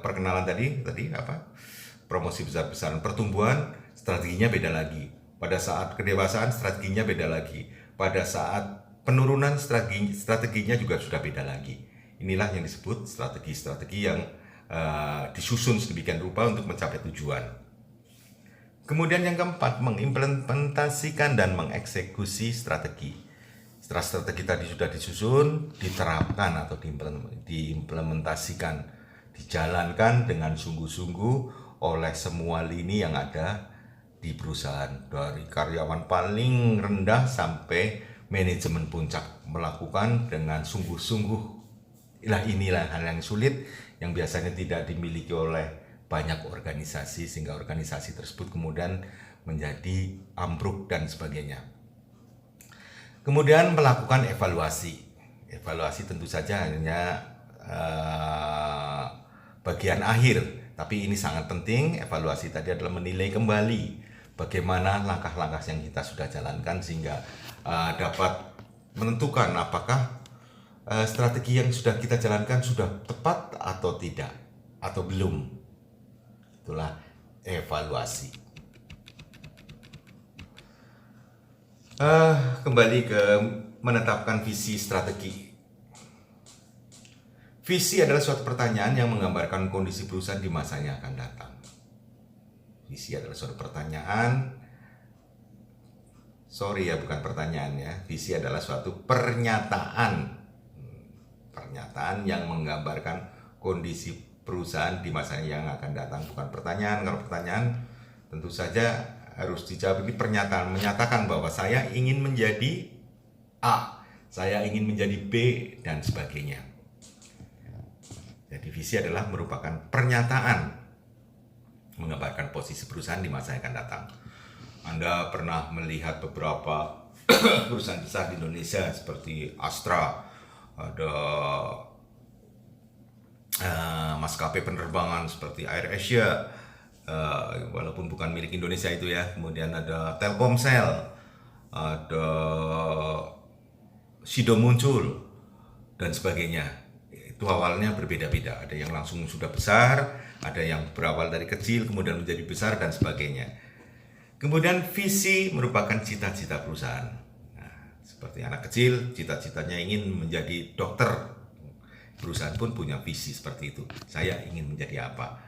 perkenalan tadi apa? Promosi besar-besaran. Pertumbuhan, strateginya beda lagi. Pada saat kedewasaan, strateginya beda lagi. Pada saat penurunan, strateginya juga sudah beda lagi. Inilah yang disebut strategi-strategi yang disusun sedemikian rupa untuk mencapai tujuan. Kemudian yang keempat, mengimplementasikan dan mengeksekusi strategi. Setelah strategi tadi sudah disusun, diterapkan atau diimplementasikan, dijalankan dengan sungguh-sungguh oleh semua lini yang ada di perusahaan, dari karyawan paling rendah sampai manajemen puncak, melakukan dengan sungguh-sungguh. Inilah hal yang sulit yang biasanya tidak dimiliki oleh banyak organisasi, sehingga organisasi tersebut kemudian menjadi ambruk dan sebagainya. Kemudian melakukan evaluasi. Evaluasi tentu saja hanya bagian akhir, tapi ini sangat penting. Evaluasi tadi adalah menilai kembali bagaimana langkah-langkah yang kita sudah jalankan, sehingga dapat menentukan apakah strategi yang sudah kita jalankan sudah tepat atau tidak, atau belum. Itulah evaluasi. Kembali ke menetapkan visi strategi. Visi adalah suatu pertanyaan yang menggambarkan kondisi perusahaan di masa yang akan datang. Visi adalah suatu pertanyaan. Bukan pertanyaan ya. Visi adalah suatu pernyataan. Pernyataan yang menggambarkan kondisi perusahaan di masa yang akan datang. Bukan pertanyaan. Kalau pertanyaan tentu saja harus dijawab. Ini pernyataan, menyatakan bahwa saya ingin menjadi A, saya ingin menjadi B, dan sebagainya. Jadi visi adalah merupakan pernyataan menggambarkan posisi perusahaan di masa yang akan datang. Anda pernah melihat beberapa perusahaan besar di Indonesia seperti Astra, ada maskapai penerbangan seperti AirAsia, walaupun bukan milik Indonesia itu ya. Kemudian ada Telkomsel, ada Sido muncul, dan sebagainya. Itu awalnya berbeda-beda. Ada yang langsung sudah besar, ada yang berawal dari kecil, kemudian menjadi besar, dan sebagainya. Kemudian visi merupakan cita-cita perusahaan. Nah, seperti anak kecil, cita-citanya ingin menjadi dokter. Perusahaan pun punya visi seperti itu. Saya ingin menjadi apa?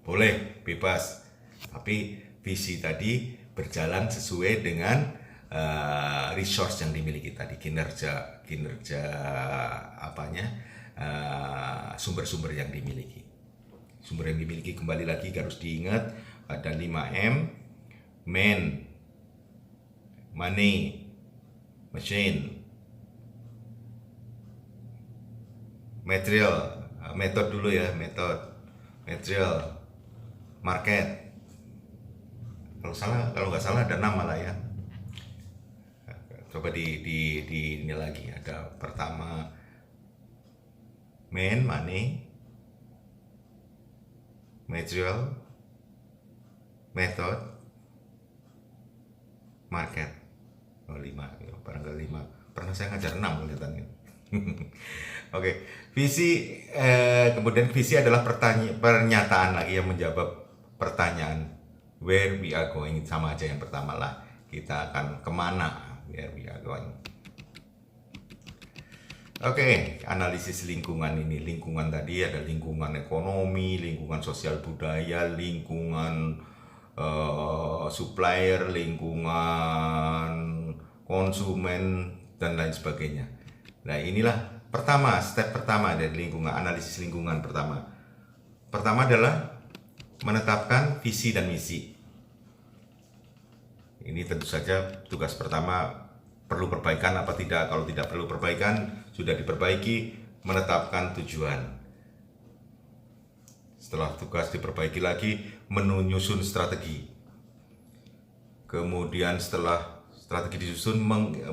Boleh, bebas. Tapi visi tadi berjalan sesuai dengan resource yang dimiliki tadi, kinerja sumber-sumber yang dimiliki. Sumber yang dimiliki kembali lagi harus diingat, ada 5M, man, money, machine, material, metode dulu ya, material, market. Kalau nggak salah ada 6 malah ya. Coba di ini lagi, ada pertama man, money, material, method, market. Oh 5, barangkali 5. Pernah saya ngajar 6 kelihatannya. Oke, visi kemudian visi adalah pernyataan lagi yang menjawab pertanyaan where we are going. Sama aja yang pertama lah, kita akan kemana, where we are going. Oke, analisis lingkungan ini. Lingkungan tadi ada lingkungan ekonomi, lingkungan sosial budaya, lingkungan supplier, lingkungan konsumen, dan lain sebagainya. Nah inilah step pertama dari lingkungan, analisis lingkungan pertama. Pertama adalah menetapkan visi dan misi. Ini tentu saja tugas pertama, perlu perbaikan apa tidak. Kalau tidak perlu perbaikan, sudah diperbaiki, menetapkan tujuan. Setelah tugas diperbaiki lagi, menyusun strategi. Kemudian setelah strategi disusun,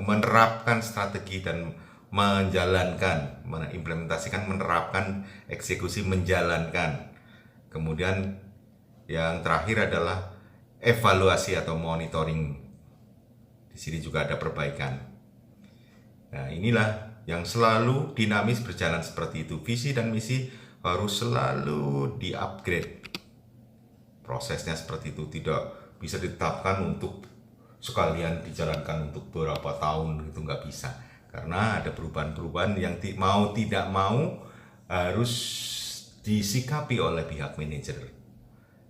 menerapkan strategi dan menjalankan, mengimplementasikan, menerapkan, eksekusi, menjalankan. Kemudian yang terakhir adalah evaluasi atau monitoring. Di sini juga ada perbaikan. Nah, inilah yang selalu dinamis berjalan seperti itu. Visi dan misi harus selalu di-upgrade. Prosesnya seperti itu, tidak bisa ditetapkan untuk sekalian dijalankan untuk beberapa tahun, itu nggak bisa. Karena ada perubahan-perubahan yang mau tidak mau harus disikapi oleh pihak manajer.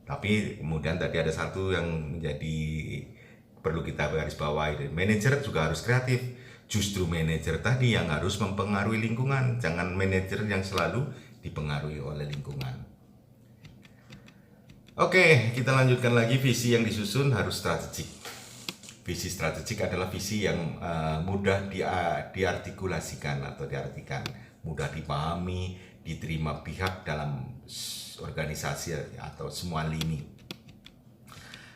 Tapi kemudian tadi ada satu yang menjadi perlu kita garis bawahi, manajer juga harus kreatif. Justru manajer tadi yang harus mempengaruhi lingkungan, jangan manajer yang selalu dipengaruhi oleh lingkungan. Oke, kita lanjutkan lagi. Visi yang disusun harus strategik. Visi strategik adalah visi yang mudah diartikulasikan atau diartikan, mudah dipahami, diterima pihak dalam organisasi atau semua lini.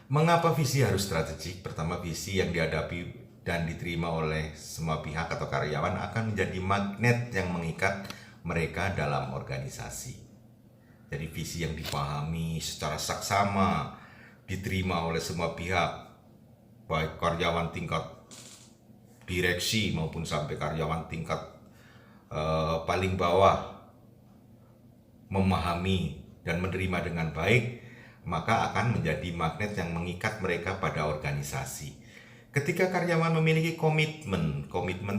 Mengapa visi harus strategik? Pertama, visi yang dihadapi dan diterima oleh semua pihak atau karyawan akan menjadi magnet yang mengikat mereka dalam organisasi. Jadi visi yang dipahami secara saksama, diterima oleh semua pihak, baik karyawan tingkat direksi maupun sampai karyawan tingkat paling bawah, memahami dan menerima dengan baik, maka akan menjadi magnet yang mengikat mereka pada organisasi. Ketika karyawan memiliki komitmen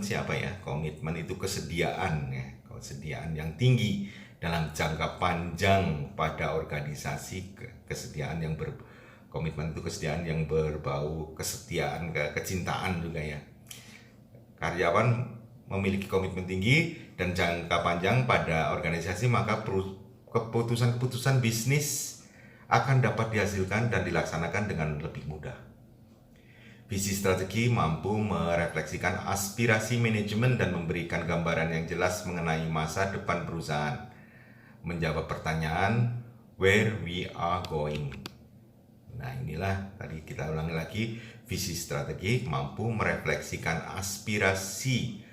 siapa ya? Komitmen itu kesediaan ya, kesediaan yang tinggi dalam jangka panjang pada organisasi, komitmen itu kesediaan yang berbau kesetiaan, kecintaan juga ya. Karyawan memiliki komitmen tinggi dan jangka panjang pada organisasi, maka keputusan-keputusan bisnis akan dapat dihasilkan dan dilaksanakan dengan lebih mudah. Visi strategi mampu merefleksikan aspirasi manajemen dan memberikan gambaran yang jelas mengenai masa depan perusahaan, menjawab pertanyaan where we are going. Nah, inilah tadi kita ulangi lagi, visi strategi mampu merefleksikan aspirasi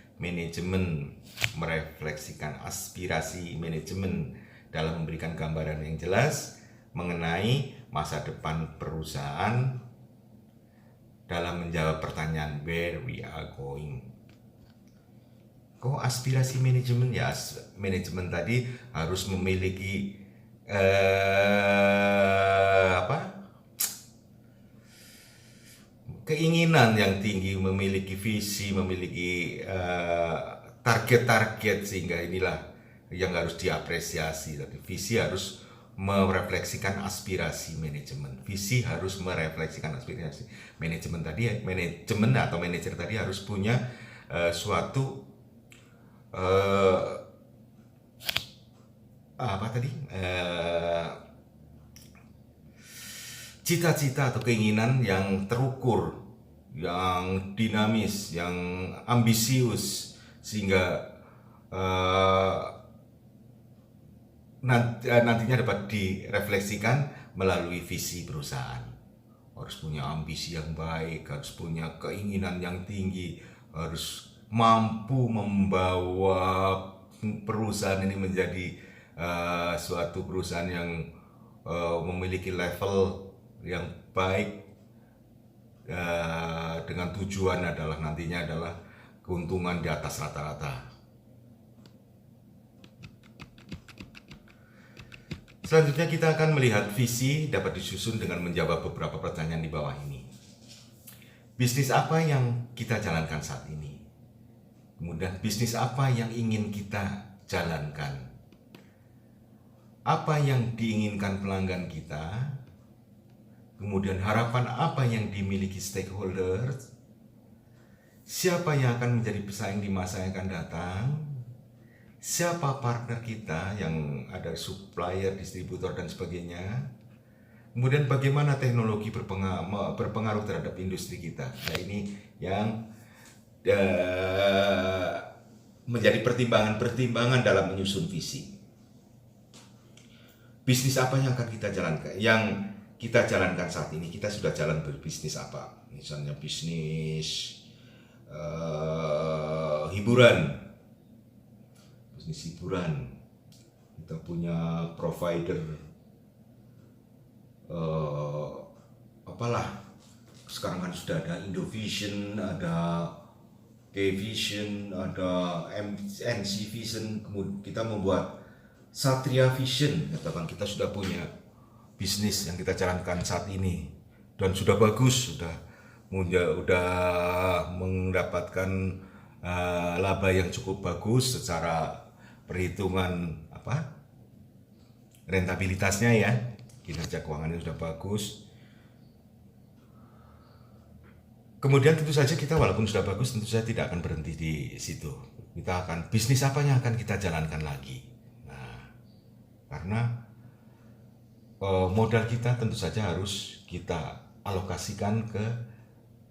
manajemen, dalam memberikan gambaran yang jelas mengenai masa depan perusahaan dalam menjawab pertanyaan where we are going. Kok aspirasi manajemen? Ya, manajemen tadi harus memiliki keinginan yang tinggi, memiliki visi, memiliki target-target, sehingga inilah yang harus diapresiasi. Tadi visi harus merefleksikan aspirasi manajemen. Visi harus merefleksikan aspirasi manajemen tadi. Manajemen atau manajer tadi harus punya suatu cita-cita atau keinginan yang terukur, yang dinamis, yang ambisius, sehingga nantinya dapat direfleksikan melalui visi perusahaan. Harus punya ambisi yang baik, harus punya keinginan yang tinggi, harus mampu membawa perusahaan ini menjadi suatu perusahaan yang memiliki level yang baik, dengan tujuan adalah nantinya adalah keuntungan di atas rata-rata. Selanjutnya kita akan melihat visi dapat disusun dengan menjawab beberapa pertanyaan di bawah ini. Bisnis apa yang kita jalankan saat ini? Kemudian bisnis apa yang ingin kita jalankan? Apa yang diinginkan pelanggan kita? Kemudian harapan apa yang dimiliki stakeholders? Siapa yang akan menjadi pesaing di masa yang akan datang? Siapa partner kita yang ada supplier, distributor, dan sebagainya. Kemudian bagaimana teknologi berpengaruh terhadap industri kita. Nah, ini yang menjadi pertimbangan dalam menyusun visi. Bisnis apa yang akan kita jalankan? Yang kita jalankan saat ini, kita sudah jalan berbisnis apa? Misalnya bisnis hiburan. Bisnis hiburan, kita punya provider sekarang kan sudah ada Indovision, ada K-Vision, ada NC Vision, kemudian kita membuat Satria Vision. Katakan kita sudah punya bisnis yang kita jalankan saat ini dan sudah bagus, sudah mendapatkan laba yang cukup bagus secara perhitungan rentabilitasnya, ya, kinerja keuangannya sudah bagus. Kemudian tentu saja kita walaupun sudah bagus, tentu saja tidak akan berhenti di situ. Kita akan bisnis apa yang akan kita jalankan lagi. Nah, karena modal kita tentu saja harus kita alokasikan ke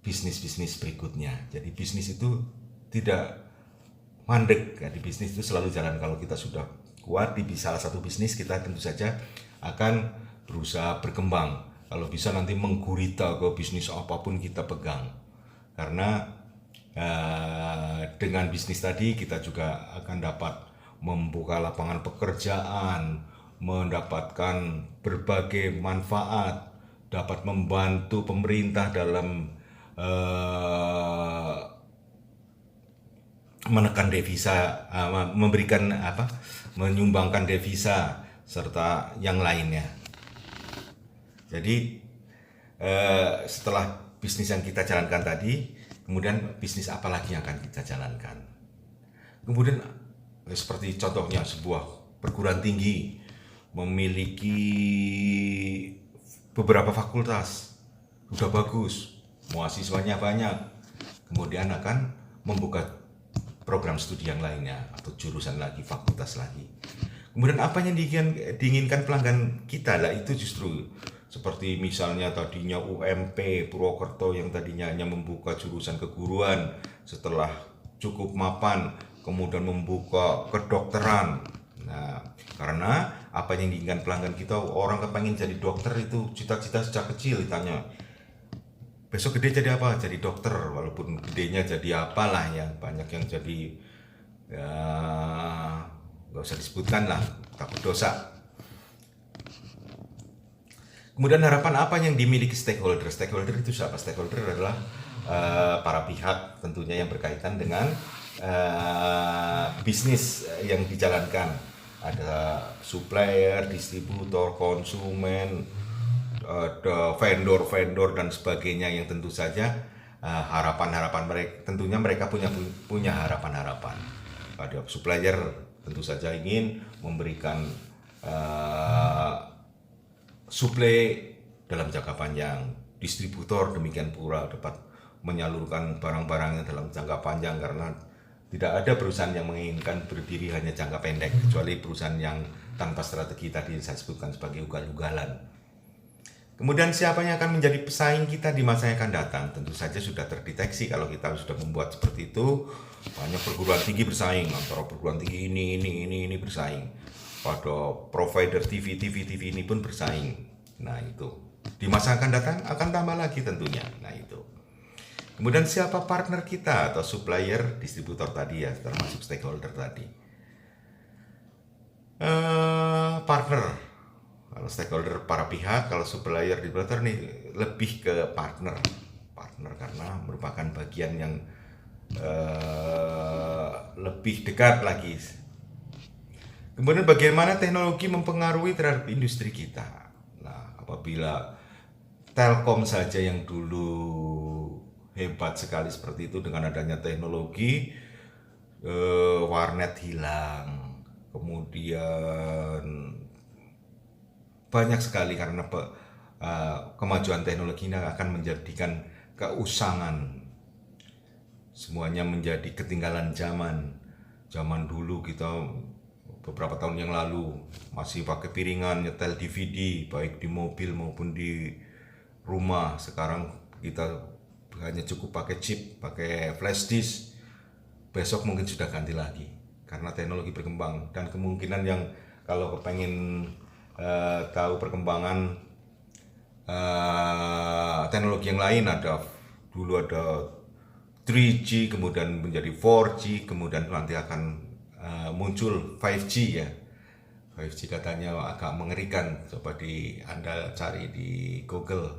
bisnis-bisnis berikutnya. Jadi bisnis itu tidak mandek, ya. Di bisnis itu selalu jalan. Kalau kita sudah kuat di salah satu bisnis, kita tentu saja akan berusaha berkembang. Kalau bisa nanti menggurita ke bisnis apapun kita pegang. Karena dengan bisnis tadi kita juga akan dapat membuka lapangan pekerjaan, mendapatkan berbagai manfaat, dapat membantu pemerintah dalam menekan devisa, menyumbangkan devisa serta yang lainnya. Jadi setelah bisnis yang kita jalankan tadi, kemudian bisnis apa lagi yang akan kita jalankan? Kemudian seperti contohnya sebuah perguruan tinggi memiliki beberapa fakultas, sudah bagus, mahasiswanya banyak, kemudian akan membuka program studi yang lainnya atau jurusan lagi, fakultas lagi. Kemudian apa yang diinginkan pelanggan kita lah, itu justru seperti misalnya tadinya UMP Purwokerto yang tadinya hanya membuka jurusan keguruan, setelah cukup mapan kemudian membuka kedokteran. Nah, karena apa yang diinginkan pelanggan kita. Orang kepengen jadi dokter itu cita-cita sejak kecil, ditanya besok gede jadi apa, jadi dokter, walaupun gedenya jadi apalah ya, banyak yang jadi ya nggak usah disebutkan lah, takut dosa. Kemudian harapan apa yang dimiliki stakeholder? Stakeholder itu siapa? Stakeholder adalah para pihak tentunya yang berkaitan dengan bisnis yang dijalankan. Ada supplier, distributor, konsumen, ada vendor-vendor dan sebagainya, yang tentu saja harapan-harapan mereka, tentunya mereka punya harapan-harapan. Ada supplier tentu saja ingin memberikan suplai dalam jangka panjang, distributor demikian pula dapat menyalurkan barang-barangnya dalam jangka panjang, karena tidak ada perusahaan yang menginginkan berdiri hanya jangka pendek, kecuali perusahaan yang tanpa strategi tadi yang saya sebutkan sebagai ugal-ugalan. Kemudian siapa yang akan menjadi pesaing kita di masa yang akan datang? Tentu saja sudah terdeteksi kalau kita sudah membuat seperti itu. Banyak perguruan tinggi bersaing, antara perguruan tinggi ini bersaing. Pada provider TV ini pun bersaing. Nah itu di masa akan datang akan tambah lagi tentunya. Nah itu. Kemudian siapa partner kita atau supplier, distributor tadi ya, termasuk stakeholder tadi. Partner, kalau stakeholder para pihak, kalau supplier, distributor nih lebih ke partner karena merupakan bagian yang lebih dekat lagi. Kemudian bagaimana teknologi mempengaruhi terhadap industri kita? Nah, apabila Telkom saja yang dulu hebat sekali seperti itu, dengan adanya teknologi, warnet hilang, kemudian banyak sekali karena kemajuan teknologi ini akan menjadikan keusangan. Semuanya menjadi ketinggalan zaman. Zaman dulu kita beberapa tahun yang lalu masih pakai piringan nyetel DVD, baik di mobil maupun di rumah. Sekarang kita hanya cukup pakai chip, pakai flash disk. Besok mungkin sudah ganti lagi karena teknologi berkembang, dan kemungkinan yang kalau kepengen tahu perkembangan teknologi yang lain, dulu ada 3G, kemudian menjadi 4G, kemudian nanti akan muncul 5G ya. 5G katanya agak mengerikan. Coba Anda cari di Google,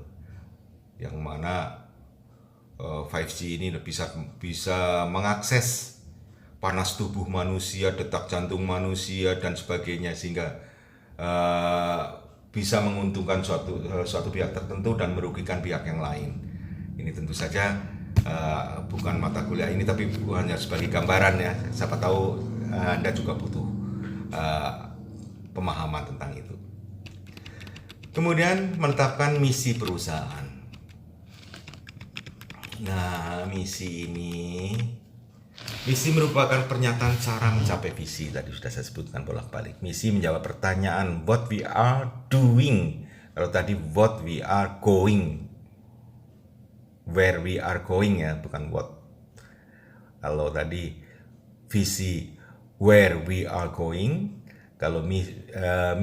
yang mana 5G ini bisa mengakses panas tubuh manusia, detak jantung manusia dan sebagainya, sehingga bisa menguntungkan suatu pihak tertentu dan merugikan pihak yang lain. Ini tentu saja bukan mata kuliah ini, tapi hanya sebagai gambaran ya. Siapa tahu Anda juga butuh pemahaman tentang itu. Kemudian menetapkan misi perusahaan. Nah, misi merupakan pernyataan cara mencapai visi. Tadi sudah saya sebutkan bolak-balik. Misi menjawab pertanyaan what we are doing. Kalau tadi what we are going, where we are going ya, bukan what. Kalau tadi visi where we are going, kalau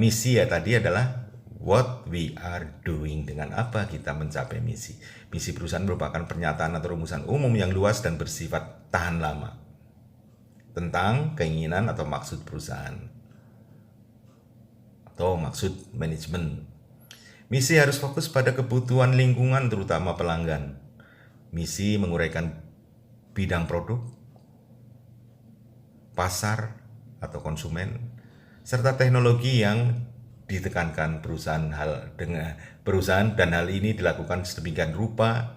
misi ya tadi adalah what we are doing, dengan apa kita mencapai misi. Misi perusahaan merupakan pernyataan atau rumusan umum yang luas dan bersifat tahan lama tentang keinginan atau maksud perusahaan atau maksud manajemen. Misi harus fokus pada kebutuhan lingkungan, terutama pelanggan. Misi menguraikan bidang produk, pasar atau konsumen, serta teknologi yang ditekankan perusahaan, dan hal ini dilakukan sedemikian rupa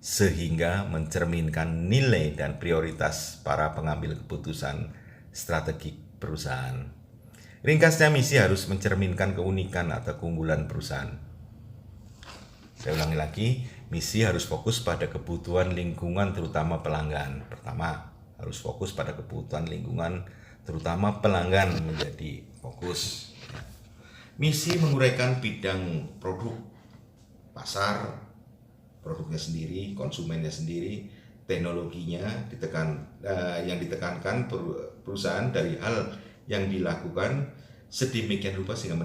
sehingga mencerminkan nilai dan prioritas para pengambil keputusan strategi perusahaan. Ringkasnya, misi harus mencerminkan keunikan atau keunggulan perusahaan. Saya ulangi lagi, misi harus fokus pada kebutuhan lingkungan terutama pelanggan. Pertama, harus fokus pada kebutuhan lingkungan terutama pelanggan menjadi fokus. Misi menguraikan bidang produk, pasar, produknya sendiri, konsumennya sendiri, teknologinya yang ditekankan perusahaan dari hal yang dilakukan sedemikian rupa sehingga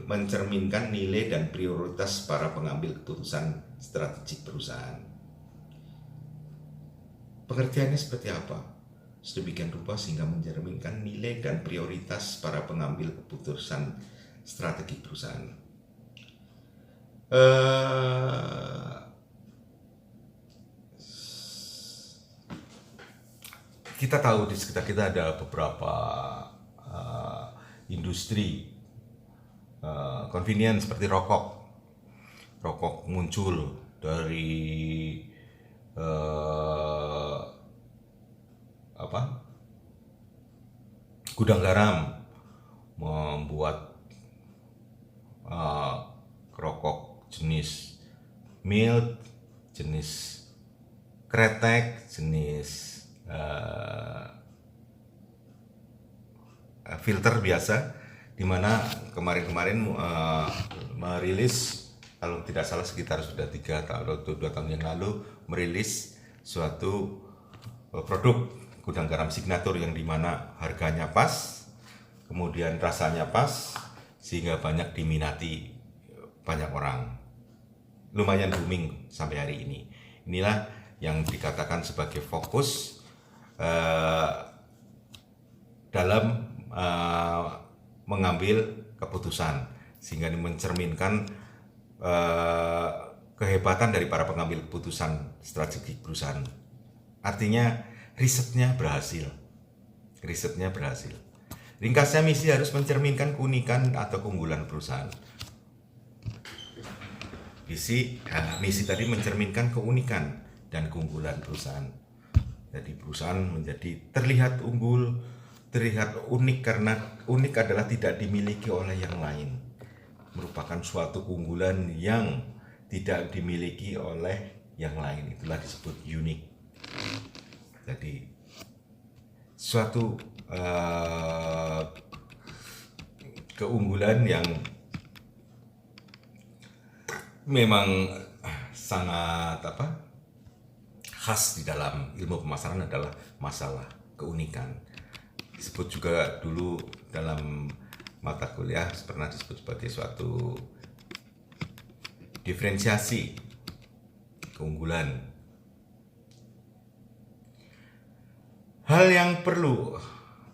mencerminkan nilai dan prioritas para pengambil keputusan strategik perusahaan. Pengertiannya seperti apa? Sedemikian rupa sehingga mencerminkan nilai dan prioritas para pengambil keputusan strategik perusahaan. Kita tahu di sekitar kita ada beberapa industri convenience seperti rokok. Rokok muncul dari gudang garam, membuat rokok jenis mild, jenis kretek, jenis filter biasa, dimana kemarin-kemarin merilis, kalau tidak salah sekitar sudah 3 atau 2 tahun yang lalu, merilis suatu produk gudang garam signatur yang dimana harganya pas, kemudian rasanya pas, sehingga banyak diminati banyak orang. Lumayan booming sampai hari ini. Inilah yang dikatakan sebagai fokus dalam mengambil keputusan, sehingga mencerminkan kehebatan dari para pengambil keputusan strategik perusahaan. Artinya risetnya berhasil. Ringkasnya, misi harus mencerminkan keunikan atau keunggulan perusahaan. Misi tadi mencerminkan keunikan dan keunggulan perusahaan. Jadi perusahaan menjadi terlihat unggul, terlihat unik, karena unik adalah tidak dimiliki oleh yang lain. Merupakan suatu keunggulan yang tidak dimiliki oleh yang lain, itulah disebut unik. Jadi suatu keunggulan yang memang sangat khas di dalam ilmu pemasaran adalah masalah keunikan. Disebut juga dulu dalam mata kuliah pernah disebut sebagai suatu diferensiasi keunggulan. Hal yang perlu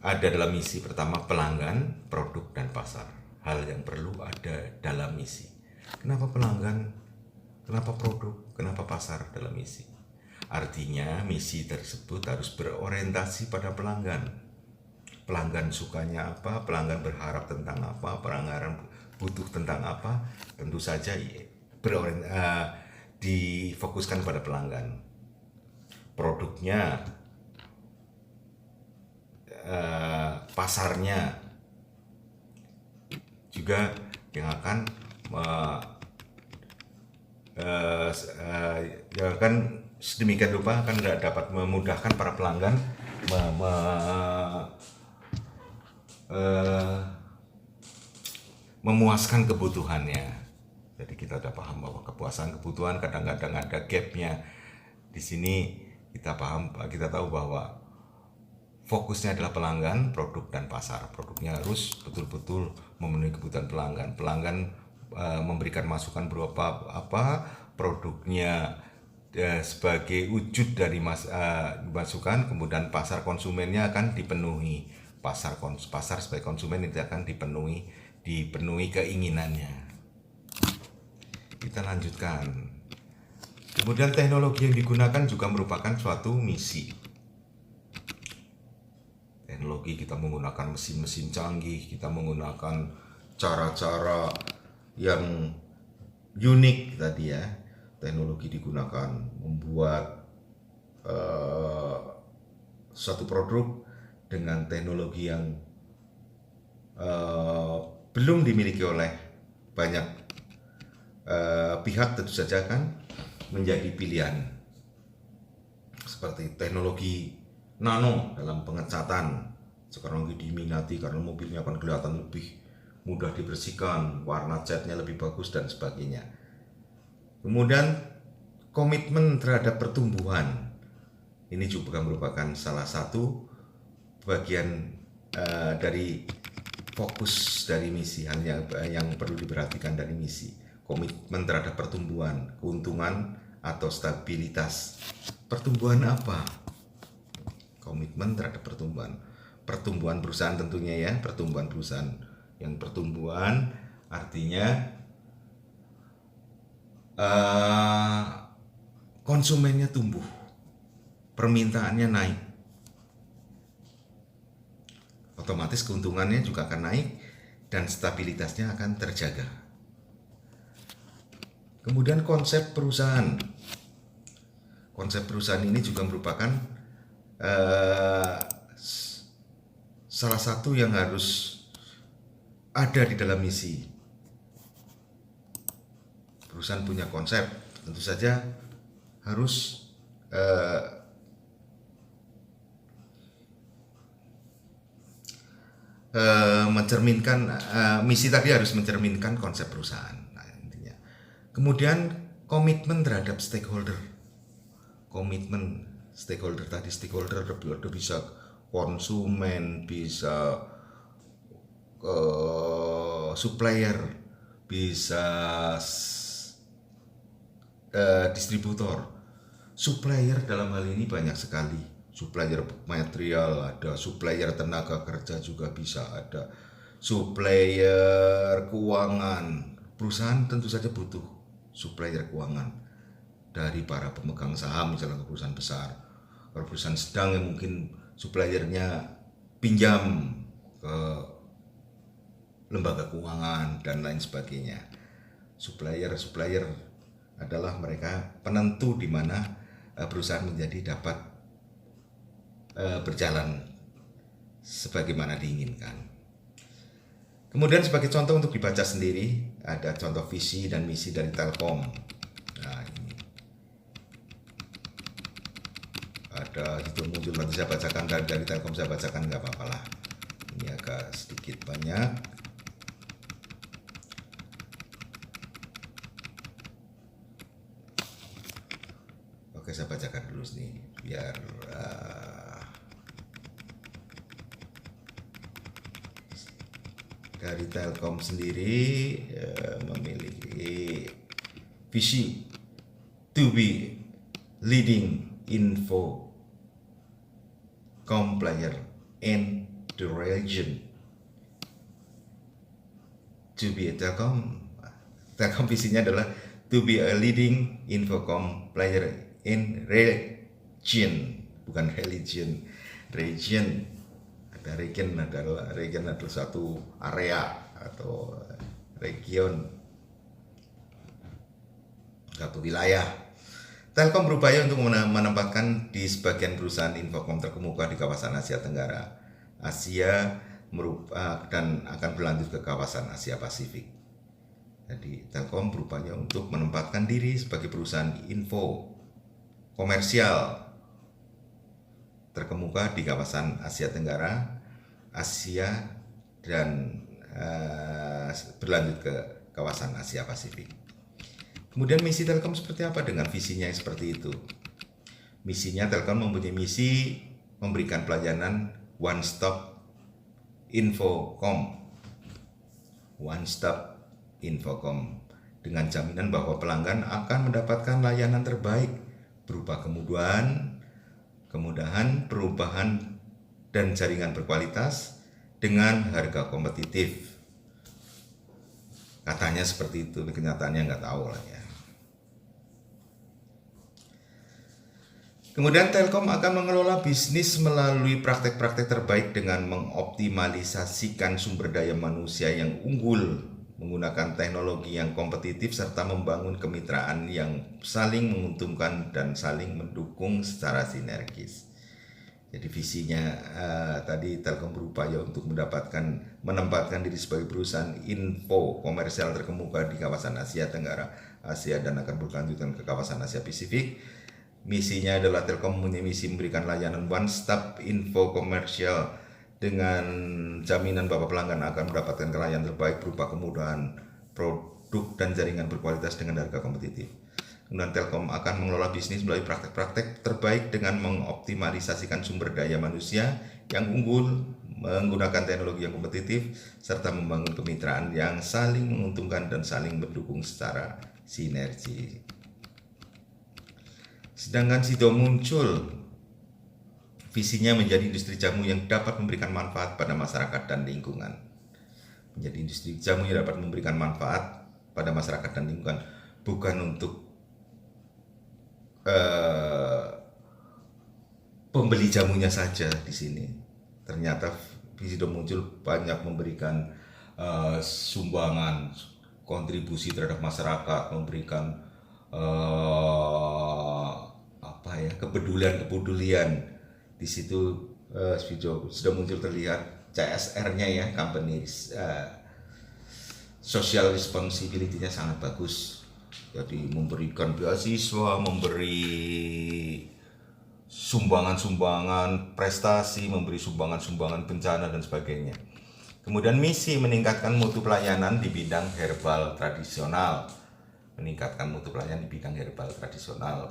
ada dalam misi, pertama pelanggan, produk, dan pasar. Hal yang perlu ada dalam misi. Kenapa pelanggan? Kenapa produk? Kenapa pasar dalam misi? Artinya misi tersebut harus berorientasi pada pelanggan. Pelanggan sukanya apa? Pelanggan berharap tentang apa? Pelanggan butuh tentang apa? Tentu saja difokuskan pada pelanggan. Produknya, pasarnya juga yang akan sedemikian rupa akan dapat memudahkan para pelanggan memuaskan kebutuhannya. Jadi kita sudah paham bahwa kebutuhan kadang-kadang ada gapnya. Di sini kita tahu bahwa fokusnya adalah pelanggan, produk, dan pasar. Produknya harus betul-betul memenuhi kebutuhan pelanggan. Pelanggan memberikan masukan berupa apa, produknya sebagai wujud dari masukan, kemudian pasar konsumennya akan dipenuhi. Pasar sebagai konsumen itu akan dipenuhi keinginannya. Kita lanjutkan. Kemudian teknologi yang digunakan juga merupakan suatu misi. Teknologi, kita menggunakan mesin-mesin canggih, kita menggunakan cara-cara yang unik tadi ya. Teknologi digunakan membuat suatu produk dengan teknologi yang belum dimiliki oleh banyak pihak, tentu saja kan menjadi pilihan. Seperti teknologi nano dalam pengecatan, sekarang diminati karena mobilnya akan kelihatan lebih mudah dibersihkan, warna catnya lebih bagus, dan sebagainya. Kemudian komitmen terhadap pertumbuhan, ini juga merupakan salah satu bagian dari fokus dari misi, hal yang perlu diperhatikan dari misi. Komitmen terhadap pertumbuhan, keuntungan, atau stabilitas. Pertumbuhan apa? Komitmen terhadap pertumbuhan perusahaan tentunya ya, pertumbuhan perusahaan. Yang pertumbuhan artinya konsumennya tumbuh, permintaannya naik, otomatis keuntungannya juga akan naik dan stabilitasnya akan terjaga. Kemudian konsep perusahaan. Konsep perusahaan ini juga merupakan salah satu yang harus ada di dalam misi. Perusahaan punya konsep, tentu saja harus mencerminkan misi tadi harus mencerminkan konsep perusahaan. Nah, intinya. Kemudian komitmen terhadap stakeholder. Komitmen stakeholder tadi, stakeholder bisa konsumen, bisa supplier, bisa distributor. Supplier dalam hal ini banyak sekali. Supplier material ada, supplier tenaga kerja juga bisa ada, supplier keuangan. Perusahaan tentu saja butuh supplier keuangan dari para pemegang saham, misalnya ke perusahaan besar. Kalau perusahaan sedang yang mungkin suppliernya pinjam ke lembaga keuangan dan lain sebagainya. Supplier adalah mereka penentu di mana perusahaan menjadi dapat berjalan sebagaimana diinginkan. Kemudian sebagai contoh untuk dibaca sendiri, ada contoh visi dan misi dari Telkom. Nah, ini ada itu muncul, nanti saya bacakan dari Telkom, saya bacakan nggak apa-apa lah. Ini agak sedikit banyak. Oke, saya bacakan dulu nih biar dari Telkom sendiri memiliki visi to be leading infocom player in the region. To be a Telkom visinya adalah to be a leading infocom player in region, bukan religion, region. Ada region adalah satu area atau region, satu wilayah. Telkom berupaya untuk menempatkan di sebagian perusahaan infocom terkemuka di kawasan Asia Tenggara, Asia dan akan berlanjut ke kawasan Asia Pasifik. Jadi Telkom berupaya untuk menempatkan diri sebagai perusahaan info komersial terkemuka di kawasan Asia Tenggara, Asia, dan berlanjut ke kawasan Asia Pasifik. Kemudian misi Telkom seperti apa dengan visinya seperti itu? Misinya, Telkom mempunyai misi memberikan pelayanan one stop infocom. One stop infocom dengan jaminan bahwa pelanggan akan mendapatkan layanan terbaik berupa kemudahan, perubahan dan jaringan berkualitas dengan harga kompetitif. Katanya seperti itu, kenyataannya nggak tahu lah ya. Kemudian Telkom akan mengelola bisnis melalui praktek-praktek terbaik dengan mengoptimalisasikan sumber daya manusia yang unggul, menggunakan teknologi yang kompetitif, serta membangun kemitraan yang saling menguntungkan dan saling mendukung secara sinergis. Jadi visinya tadi Telkom berupaya untuk menempatkan diri sebagai perusahaan info komersial terkemuka di kawasan Asia Tenggara, Asia, dan akan berkelanjutan ke kawasan Asia Pasifik. Misinya adalah Telkom mempunyai misi memberikan layanan one stop info komersial dengan jaminan bahwa pelanggan akan mendapatkan layanan terbaik berupa kemudahan, produk, dan jaringan berkualitas dengan harga kompetitif. Kemudian Telkom akan mengelola bisnis melalui praktek-praktek terbaik dengan mengoptimalisasikan sumber daya manusia yang unggul, menggunakan teknologi yang kompetitif, serta membangun kemitraan yang saling menguntungkan dan saling mendukung secara sinergi. Sedangkan Sido muncul visinya menjadi industri jamu yang dapat memberikan manfaat pada masyarakat dan lingkungan. Menjadi industri jamu yang dapat memberikan manfaat pada masyarakat dan lingkungan, bukan untuk pembeli jamunya saja di sini. Ternyata Sido muncul banyak memberikan sumbangan, kontribusi terhadap masyarakat, memberikan kepedulian di situ. Sudah muncul terlihat CSR-nya ya, company social responsibility-nya sangat bagus. Jadi memberikan beasiswa, memberi sumbangan-sumbangan prestasi, memberi sumbangan-sumbangan bencana dan sebagainya. Kemudian misi meningkatkan mutu pelayanan di bidang herbal tradisional.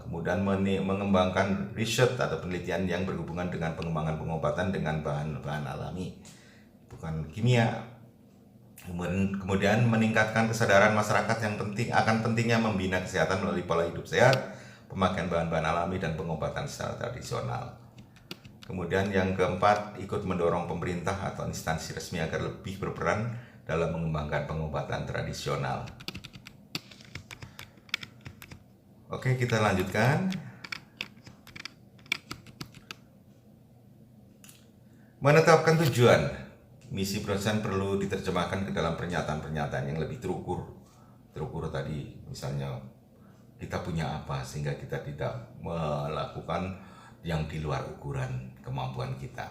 Kemudian mengembangkan riset atau penelitian yang berhubungan dengan pengembangan pengobatan dengan bahan-bahan alami, bukan kimia. Kemudian meningkatkan kesadaran masyarakat yang akan pentingnya membina kesehatan melalui pola hidup sehat, pemakaian bahan-bahan alami dan pengobatan secara tradisional. Kemudian yang keempat, ikut mendorong pemerintah atau instansi resmi agar lebih berperan dalam mengembangkan pengobatan tradisional. Oke, kita lanjutkan. Menetapkan tujuan. Misi perusahaan perlu diterjemahkan ke dalam pernyataan-pernyataan yang lebih terukur. Terukur tadi, misalnya kita punya apa sehingga kita tidak melakukan yang di luar ukuran kemampuan kita.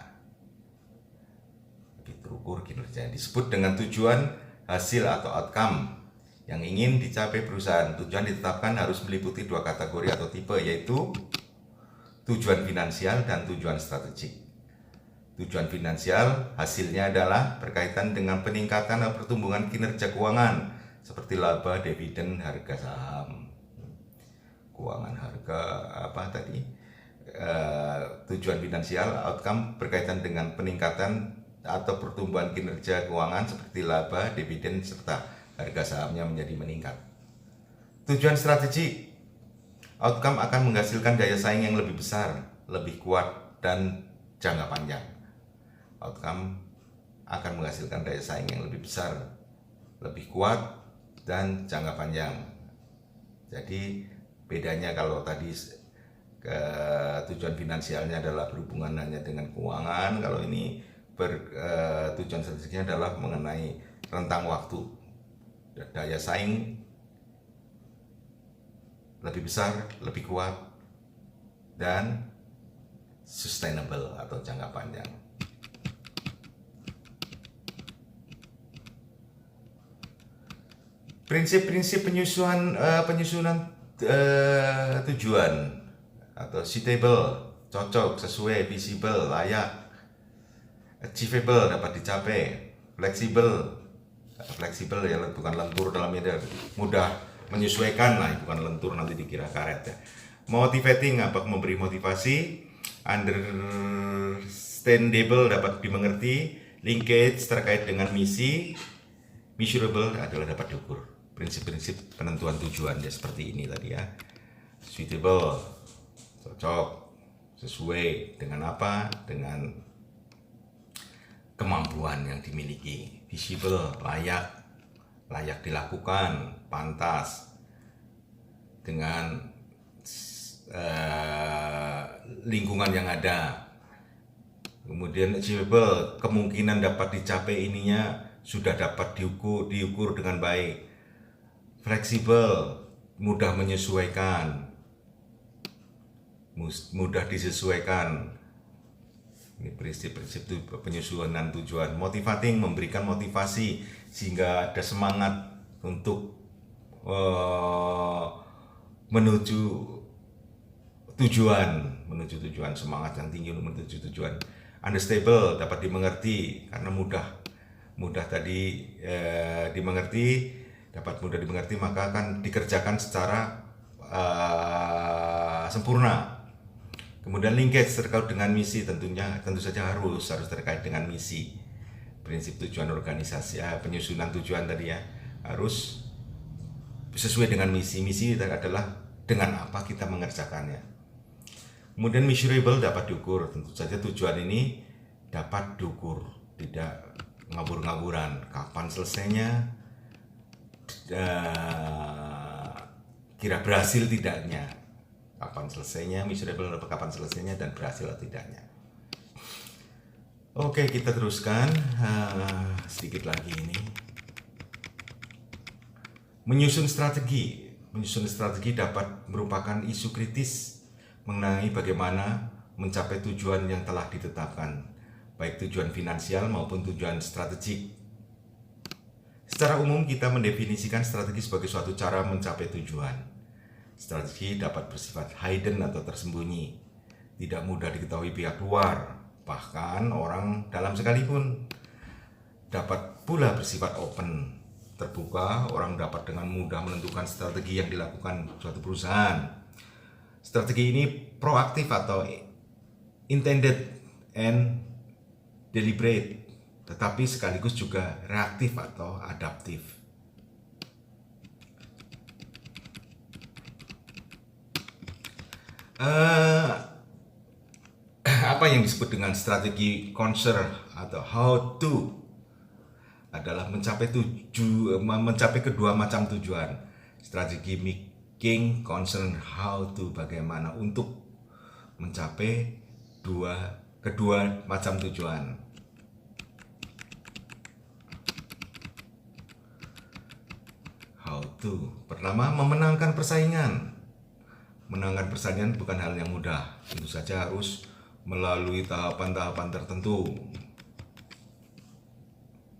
Lebih terukur kinerja. Disebut dengan tujuan, hasil atau outcome yang ingin dicapai perusahaan. Tujuan ditetapkan harus meliputi dua kategori atau tipe, yaitu tujuan finansial dan tujuan strategik. Tujuan finansial hasilnya adalah berkaitan dengan peningkatan dan pertumbuhan kinerja keuangan seperti laba, dividen, harga saham. Keuangan harga tujuan finansial, outcome berkaitan dengan peningkatan atau pertumbuhan kinerja keuangan seperti laba, dividen, serta harga sahamnya menjadi meningkat. Tujuan strategi, outcome akan menghasilkan daya saing yang lebih besar, lebih kuat, dan jangka panjang. Outcome akan menghasilkan daya saing yang lebih besar, lebih kuat, dan jangka panjang. Jadi bedanya kalau tadi tujuan finansialnya adalah berhubungan hanya dengan keuangan, kalau ini tujuan strateginya adalah mengenai rentang waktu, daya saing lebih besar, lebih kuat, dan sustainable atau jangka panjang. Prinsip-prinsip penyusunan tujuan atau suitable, cocok, sesuai, visible, layak, achievable, dapat dicapai, fleksibel ya, bukan lentur dalamnya, mudah menyesuaikan lah, bukan lentur nanti dikira karet ya. Motivating, memberi motivasi, understandable, dapat dimengerti, linkage terkait dengan misi, measurable adalah dapat diukur. Prinsip-prinsip penentuan tujuan ya seperti ini tadi ya. Suitable, cocok, sesuai dengan apa? Dengan kemampuan yang dimiliki. Visible, layak dilakukan, pantas dengan lingkungan yang ada. Kemudian achievable, kemungkinan dapat dicapai ininya sudah dapat diukur dengan baik. Fleksibel, mudah menyesuaikan, mudah disesuaikan. Ini prinsip-prinsip penyusunan tujuan. Motivating, memberikan motivasi sehingga ada semangat untuk menuju tujuan, semangat yang tinggi untuk menuju tujuan. Understandable, dapat dimengerti karena mudah dimengerti, maka akan dikerjakan secara sempurna. Kemudian linkage terkait dengan misi tentu saja harus terkait dengan misi. Prinsip tujuan organisasi, penyusunan tujuan tadi ya, harus sesuai dengan misi. Misi adalah dengan apa kita mengerjakannya. Kemudian measurable dapat diukur. Tentu saja tujuan ini dapat diukur, tidak ngabur-ngaburan. Kapan selesainya, kira berhasil tidaknya, kapan selesainya, measurable kapan selesainya, dan berhasil atau tidaknya. Oke, kita teruskan sedikit lagi ini. Menyusun strategi dapat merupakan isu kritis mengenai bagaimana mencapai tujuan yang telah ditetapkan, baik tujuan finansial maupun tujuan strategik. Secara umum kita mendefinisikan strategi sebagai suatu cara mencapai tujuan. Strategi dapat bersifat hidden atau tersembunyi, tidak mudah diketahui pihak luar, bahkan orang dalam sekalipun. Dapat pula bersifat open, terbuka, orang dapat dengan mudah menentukan strategi yang dilakukan suatu perusahaan. Strategi ini proaktif atau intended and deliberate, tetapi sekaligus juga reaktif atau adaptif. Apa yang disebut dengan strategi concern atau how to adalah mencapai kedua macam tujuan. Strategi making concern how to, bagaimana untuk mencapai kedua macam tujuan. How to. Pertama, memenangkan persaingan. Menangkan persaingan bukan hal yang mudah. Tentu saja harus melalui tahapan-tahapan tertentu.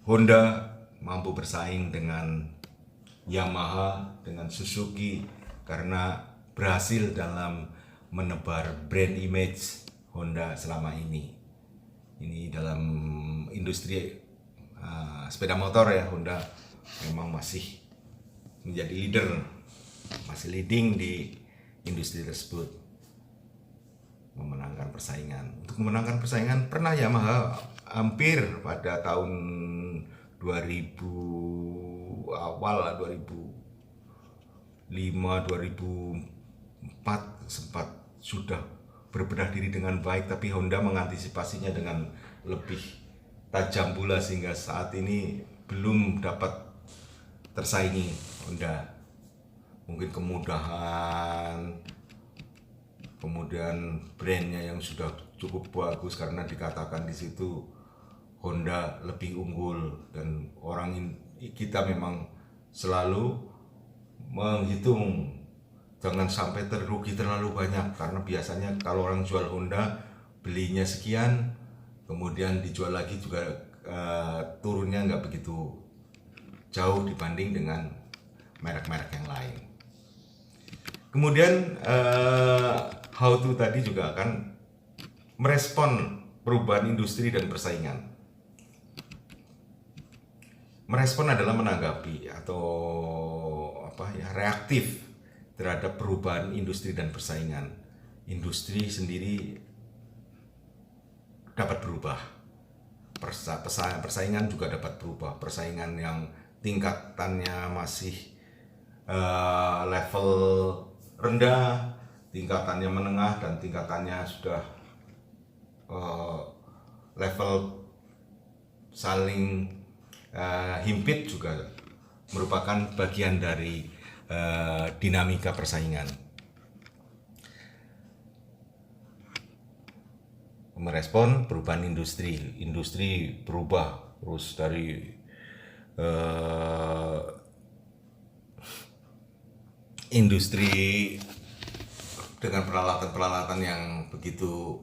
Honda mampu bersaing dengan Yamaha, dengan Suzuki karena berhasil dalam menebar brand image Honda selama ini. Ini dalam industri sepeda motor ya, Honda memang masih menjadi leader, masih leading di industri tersebut, memenangkan persaingan. Untuk memenangkan persaingan pernah Yamaha hampir pada tahun 2000 awal 2005 2004 sempat sudah berbenah diri dengan baik, tapi Honda mengantisipasinya dengan lebih tajam pula sehingga saat ini belum dapat tersaingi Honda. Mungkin kemudahan, kemudian brandnya yang sudah cukup bagus karena dikatakan di situ Honda lebih unggul, dan kita memang selalu menghitung jangan sampai terrugi terlalu banyak, karena biasanya kalau orang jual Honda belinya sekian, kemudian dijual lagi juga turunnya nggak begitu jauh dibanding dengan merek-merek yang lain. Kemudian how to tadi juga akan merespon perubahan industri dan persaingan. Merespon adalah menanggapi atau reaktif terhadap perubahan industri dan persaingan. Industri sendiri dapat berubah, persaingan juga dapat berubah. Persaingan yang tingkatannya masih level rendah, tingkatannya menengah, dan tingkatannya sudah level saling himpit juga merupakan bagian dari dinamika persaingan. Merespon perubahan industri berubah terus dari industri dengan peralatan-peralatan yang begitu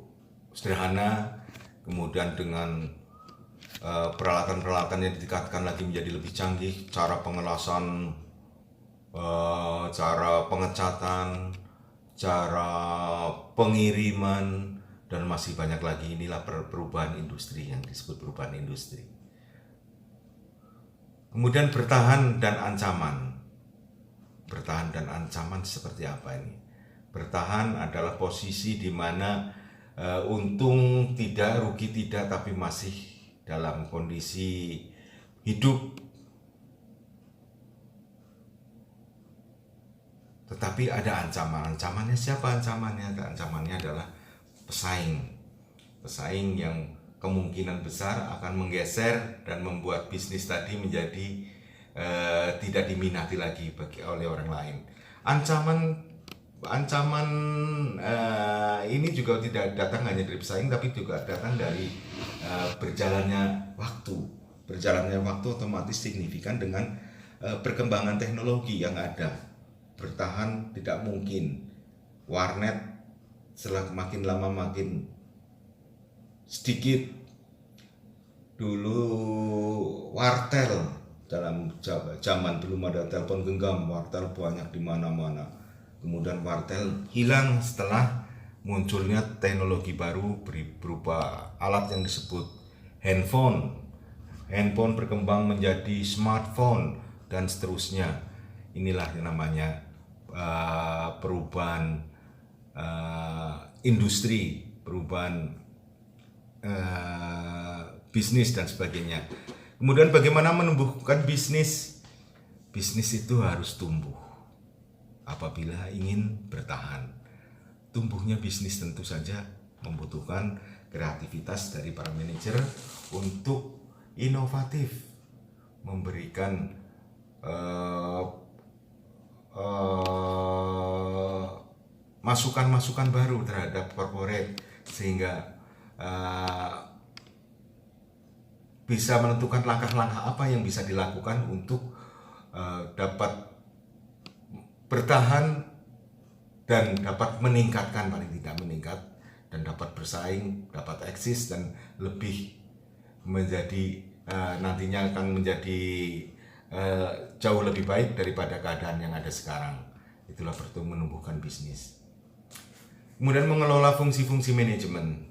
sederhana, kemudian dengan peralatan-peralatan yang ditingkatkan lagi menjadi lebih canggih, cara pengelasan, cara pengecatan, cara pengiriman, dan masih banyak lagi. Inilah perubahan industri yang disebut perubahan industri. Kemudian bertahan dan ancaman. Bertahan dan ancaman seperti apa ini? Bertahan adalah posisi di mana untung tidak, rugi tidak, tapi masih dalam kondisi hidup. Tetapi ada ancaman. Ancamannya siapa ancamannya? Ancamannya adalah pesaing. Pesaing yang kemungkinan besar akan menggeser dan membuat bisnis tadi menjadi tidak diminati lagi oleh orang lain. Ancaman ini juga tidak datang hanya dari pesaing, tapi juga datang dari berjalannya waktu. Berjalannya waktu otomatis signifikan dengan perkembangan teknologi yang ada. Bertahan tidak mungkin. Warnet makin lama makin sedikit. Dulu wartel, dalam zaman belum ada telepon genggam, wartel banyak di mana-mana. Kemudian wartel hilang setelah munculnya teknologi baru berupa alat yang disebut handphone. Handphone berkembang menjadi smartphone dan seterusnya. Inilah yang namanya perubahan industri, perubahan bisnis dan sebagainya. Kemudian bagaimana menumbuhkan bisnis? Bisnis itu harus tumbuh apabila ingin bertahan. Tumbuhnya bisnis tentu saja membutuhkan kreativitas dari para manajer untuk inovatif, memberikan masukan-masukan baru terhadap corporate sehingga bisa menentukan langkah-langkah apa yang bisa dilakukan untuk dapat bertahan dan dapat meningkatkan, paling tidak meningkat, dan dapat bersaing, dapat eksis dan lebih menjadi nantinya akan menjadi jauh lebih baik daripada keadaan yang ada sekarang. Itulah perlu menumbuhkan bisnis. Kemudian mengelola fungsi-fungsi manajemen.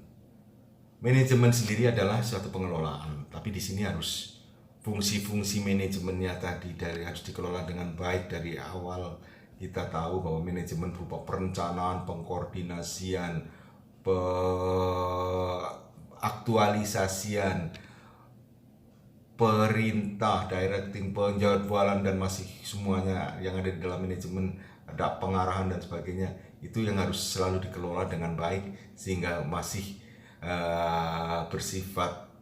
Manajemen sendiri adalah suatu pengelolaan, tapi di sini harus fungsi-fungsi manajemennya tadi harus dikelola dengan baik dari awal. Kita tahu bahwa manajemen berupa perencanaan, pengkoordinasian, aktualisasian, perintah, directing, penjadwalan dan masih semuanya yang ada di dalam manajemen, ada pengarahan dan sebagainya. Itu yang harus selalu dikelola dengan baik sehingga masih bersifat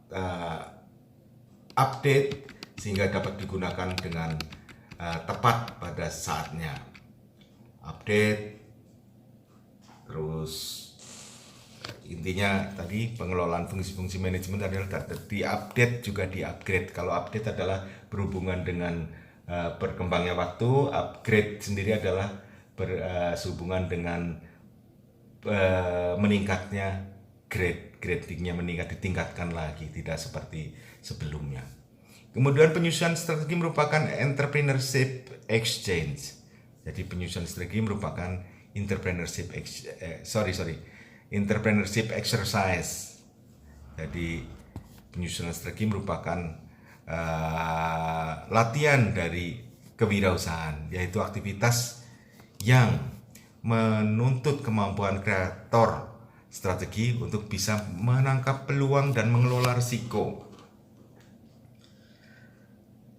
update sehingga dapat digunakan dengan tepat pada saatnya. Update, terus intinya tadi pengelolaan fungsi-fungsi manajemen adalah diupdate juga diupgrade. Kalau update adalah berhubungan dengan berkembangnya waktu, upgrade sendiri adalah berhubungan dengan meningkatnya gradingnya, meningkat, ditingkatkan lagi, tidak seperti sebelumnya. Kemudian penyusunan strategi merupakan entrepreneurship exchange. Jadi penyusunan strategi merupakan entrepreneurship exercise. Jadi penyusunan strategi merupakan latihan dari kewirausahaan, yaitu aktivitas yang menuntut kemampuan kreator strategi untuk bisa menangkap peluang dan mengelola risiko.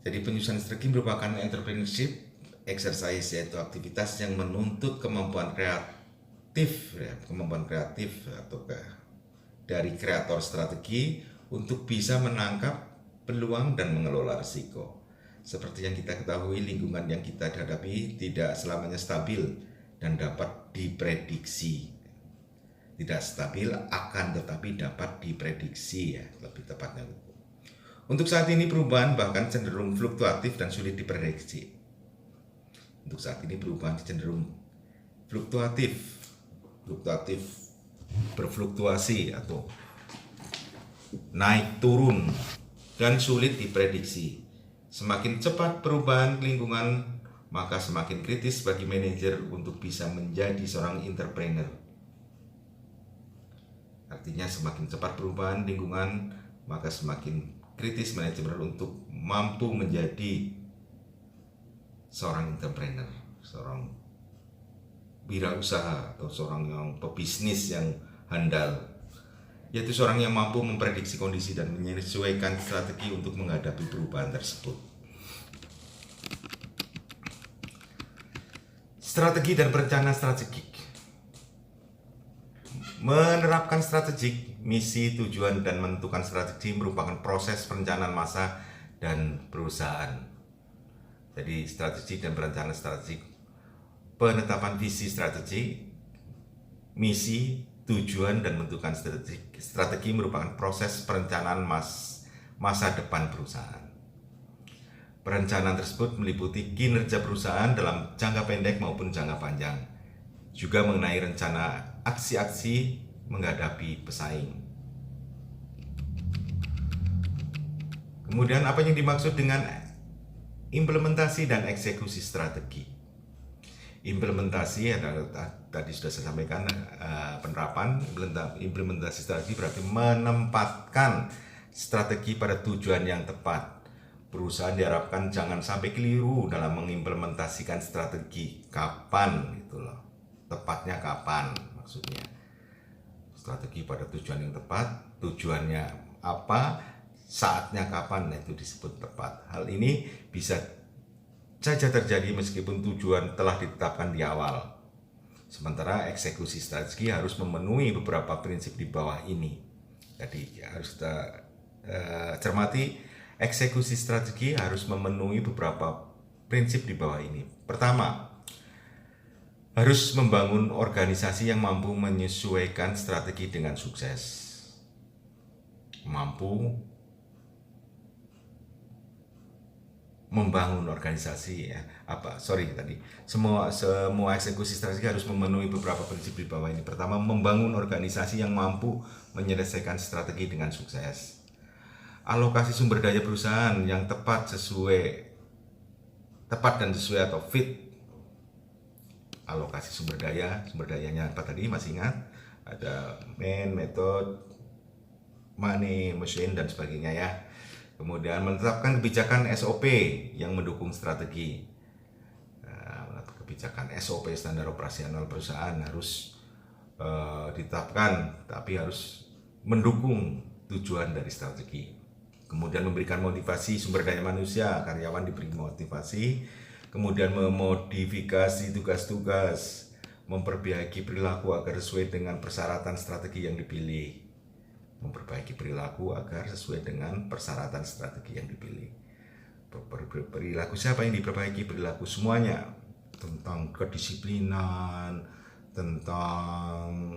Jadi penyusunan strategi merupakan entrepreneurship exercise, yaitu aktivitas yang menuntut kemampuan kreatif atau dari kreator strategi untuk bisa menangkap peluang dan mengelola risiko. Seperti yang kita ketahui, lingkungan yang kita hadapi tidak selamanya stabil dan dapat diprediksi. Tidak stabil akan tetapi dapat diprediksi, ya, lebih tepatnya. Untuk saat ini perubahan bahkan cenderung fluktuatif dan sulit diprediksi. Untuk saat ini perubahan cenderung fluktuatif, berfluktuasi atau naik turun dan sulit diprediksi. Semakin cepat perubahan lingkungan, maka semakin kritis bagi manajer untuk bisa menjadi seorang entrepreneur. Artinya semakin cepat perubahan lingkungan, maka semakin kritis manajemen untuk mampu menjadi seorang entrepreneur, seorang wirausaha atau seorang yang pebisnis yang handal, yaitu seorang yang mampu memprediksi kondisi dan menyesuaikan strategi untuk menghadapi perubahan tersebut. Strategi dan perencanaan strategik. Menerapkan strategik, misi, tujuan, dan menentukan strategi merupakan proses perencanaan masa dan perusahaan. Jadi strategi dan perencanaan strategik, penetapan visi strategi, misi, tujuan, dan menentukan strategi merupakan proses perencanaan masa depan perusahaan. Perencanaan tersebut meliputi kinerja perusahaan dalam jangka pendek maupun jangka panjang, juga mengenai rencana aksi-aksi menghadapi pesaing. Kemudian apa yang dimaksud dengan implementasi dan eksekusi strategi? Implementasi adalah tadi sudah saya sampaikan, penerapan. Implementasi strategi berarti menempatkan strategi pada tujuan yang tepat. Perusahaan diharapkan jangan sampai keliru dalam mengimplementasikan strategi. Kapan gitu loh, tepatnya kapan maksudnya. Strategi pada tujuan yang tepat, tujuannya apa, saatnya kapan, itu disebut tepat. Hal ini bisa saja terjadi meskipun tujuan telah ditetapkan di awal. Sementara eksekusi strategi harus memenuhi beberapa prinsip di bawah ini. Jadi harus kita cermati, eksekusi strategi harus memenuhi beberapa prinsip di bawah ini. Pertama, harus membangun organisasi yang mampu menyesuaikan strategi dengan sukses. Mampu membangun organisasi semua eksekusi strategi harus memenuhi beberapa prinsip di bawah ini. Pertama, membangun organisasi yang mampu menyelesaikan strategi dengan sukses. Alokasi sumber daya perusahaan yang tepat dan sesuai atau fit. Alokasi sumber dayanya apa tadi, masih ingat? Ada man, method, money, machine, dan sebagainya ya. Kemudian menetapkan kebijakan SOP yang mendukung strategi. Kebijakan SOP, standar operasional perusahaan, harus ditetapkan, tapi harus mendukung tujuan dari strategi. Kemudian memberikan motivasi sumber daya manusia, karyawan diberi motivasi. Kemudian memodifikasi tugas-tugas, memperbaiki perilaku agar sesuai dengan persyaratan strategi yang dipilih. Memperbaiki perilaku agar sesuai dengan persyaratan strategi yang dipilih. Perilaku siapa yang diperbaiki? Perilaku semuanya, tentang kedisiplinan, tentang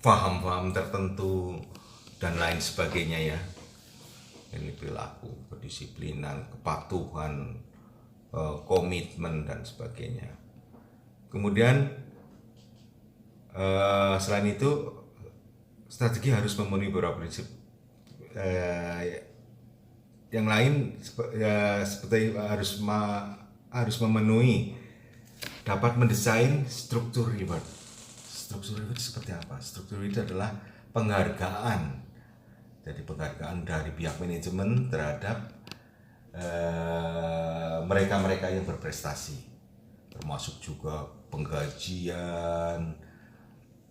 paham-paham tertentu, dan lain sebagainya ya. Ini perilaku, kedisiplinan, kepatuhan, komitmen, dan sebagainya. Kemudian selain itu, strategi harus memenuhi beberapa prinsip yang lain, seperti harus memenuhi, dapat mendesain struktur reward. Struktur reward seperti apa? Struktur reward adalah penghargaan. Jadi penghargaan dari pihak manajemen terhadap mereka-mereka yang berprestasi, termasuk juga penggajian,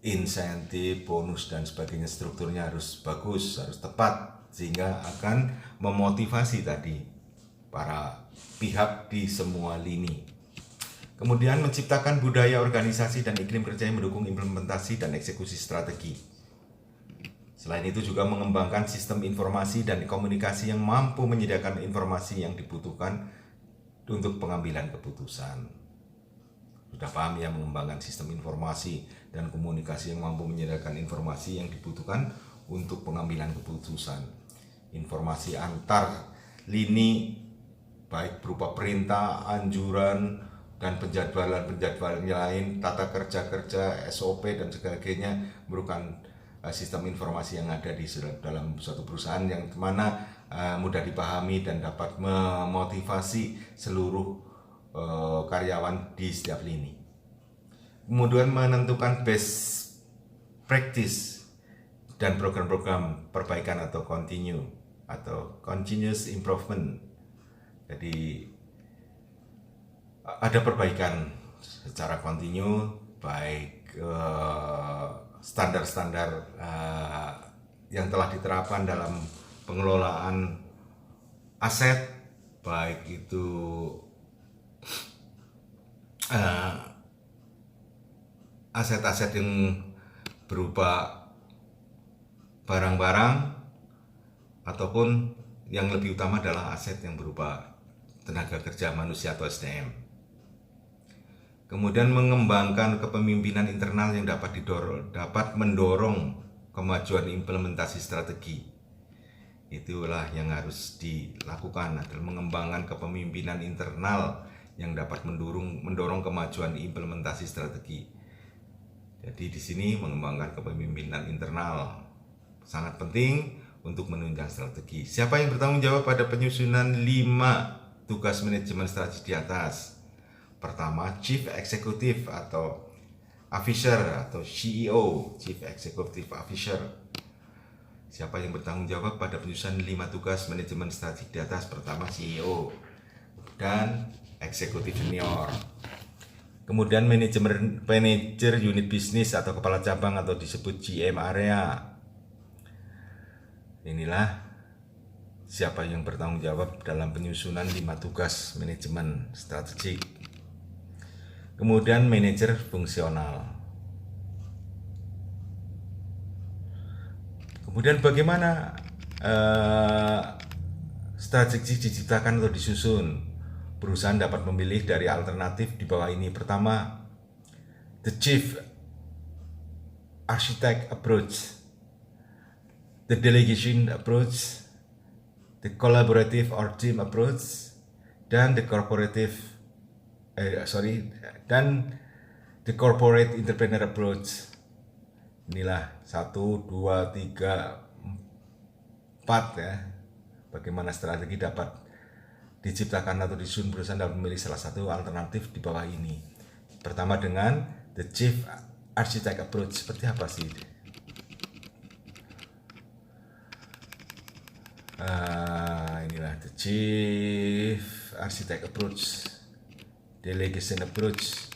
insentif, bonus, dan sebagainya. Strukturnya harus bagus, harus tepat, sehingga akan memotivasi tadi para pihak di semua lini. Kemudian menciptakan budaya organisasi dan iklim kerja yang mendukung implementasi dan eksekusi strategi. Selain itu juga mengembangkan sistem informasi dan komunikasi yang mampu menyediakan informasi yang dibutuhkan untuk pengambilan keputusan. Sudah paham ya, mengembangkan sistem informasi dan komunikasi yang mampu menyediakan informasi yang dibutuhkan untuk pengambilan keputusan. Informasi antar lini, baik berupa perintah, anjuran, dan penjadwalan lain, tata kerja, SOP, dan sebagainya, merupakan sistem informasi yang ada di dalam suatu perusahaan yang mana mudah dipahami dan dapat memotivasi seluruh karyawan di setiap lini. Kemudian menentukan best practice dan program-program perbaikan atau continuous improvement. Jadi ada perbaikan secara kontinu, baik standar-standar yang telah diterapkan dalam pengelolaan aset, baik itu aset-aset yang berupa barang-barang ataupun yang lebih utama adalah aset yang berupa tenaga kerja manusia atau SDM. Kemudian mengembangkan kepemimpinan internal yang dapat mendorong kemajuan implementasi strategi. Itulah yang harus dilakukan, adalah mengembangkan kepemimpinan internal yang dapat mendorong kemajuan implementasi strategi. Jadi di sini mengembangkan kepemimpinan internal sangat penting untuk menunjang strategi. Siapa yang bertanggung jawab pada penyusunan 5 tugas manajemen strategi di atas? Pertama, Chief Executive atau Officer atau CEO, Chief Executive Officer. Siapa yang bertanggung jawab pada penyusunan 5 tugas manajemen strategi di atas? Pertama, CEO dan eksekutif senior. Kemudian manajer unit bisnis atau kepala cabang atau disebut GM area. Inilah siapa yang bertanggung jawab dalam penyusunan 5 tugas manajemen strategik. Kemudian manajer fungsional. Kemudian bagaimana strategi diciptakan atau disusun? Perusahaan dapat memilih dari alternatif di bawah ini. Pertama, the chief architect approach, the delegation approach, the collaborative or team approach, dan the corporate entrepreneur approach. Inilah 1, 2, 3, 4 ya. Bagaimana strategi dapat diciptakan atau disusun perusahaan dapat memilih salah satu alternatif di bawah ini. Pertama dengan the chief architect approach. Seperti apa sih? Inilah the chief architect approach, delegation approach.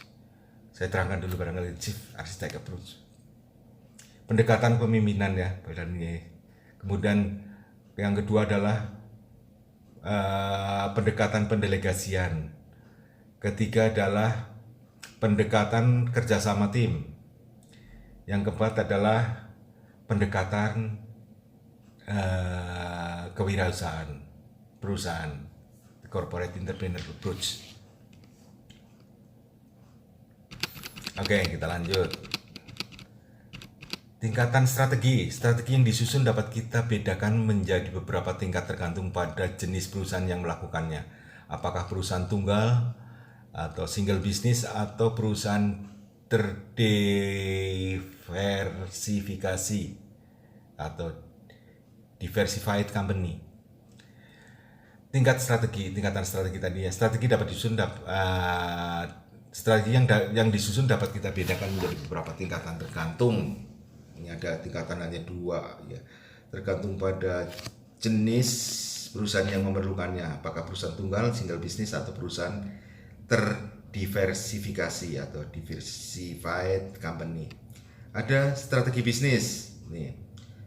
Saya terangkan dulu barangkali chief architect approach. Pendekatan pemimpinan ya, kemudian yang kedua adalah pendekatan pendelegasian. Ketiga adalah pendekatan kerjasama tim. Yang keempat adalah pendekatan kewirausahaan perusahaan, corporate entrepreneur approach. Oke, kita lanjut. Tingkatan strategi yang disusun dapat kita bedakan menjadi beberapa tingkat tergantung pada jenis perusahaan yang melakukannya. Apakah perusahaan tunggal atau single business atau perusahaan terdiversifikasi atau diversified company. Tingkatan strategi tadi ya. Strategi dapat disusun strategi yang disusun dapat kita bedakan menjadi beberapa tingkatan tergantung. Ini ada tingkatan hanya 2 ya, tergantung pada jenis perusahaan yang memerlukannya, apakah perusahaan tunggal, single business atau perusahaan terdiversifikasi atau diversified company. Ada strategi bisnis, nih,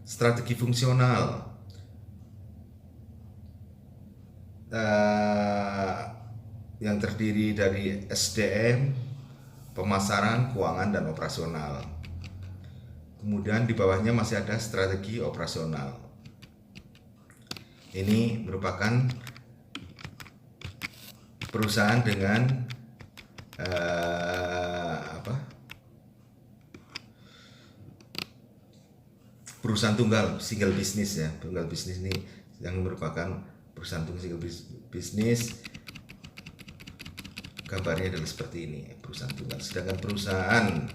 strategi fungsional, yang terdiri dari SDM, pemasaran, keuangan, dan operasional. Kemudian di bawahnya masih ada strategi operasional. Ini merupakan perusahaan dengan perusahaan tunggal, single business ya. Tunggal bisnis ini yang merupakan perusahaan tunggal single business. Gambarnya adalah seperti ini, perusahaan tunggal. Sedangkan perusahaan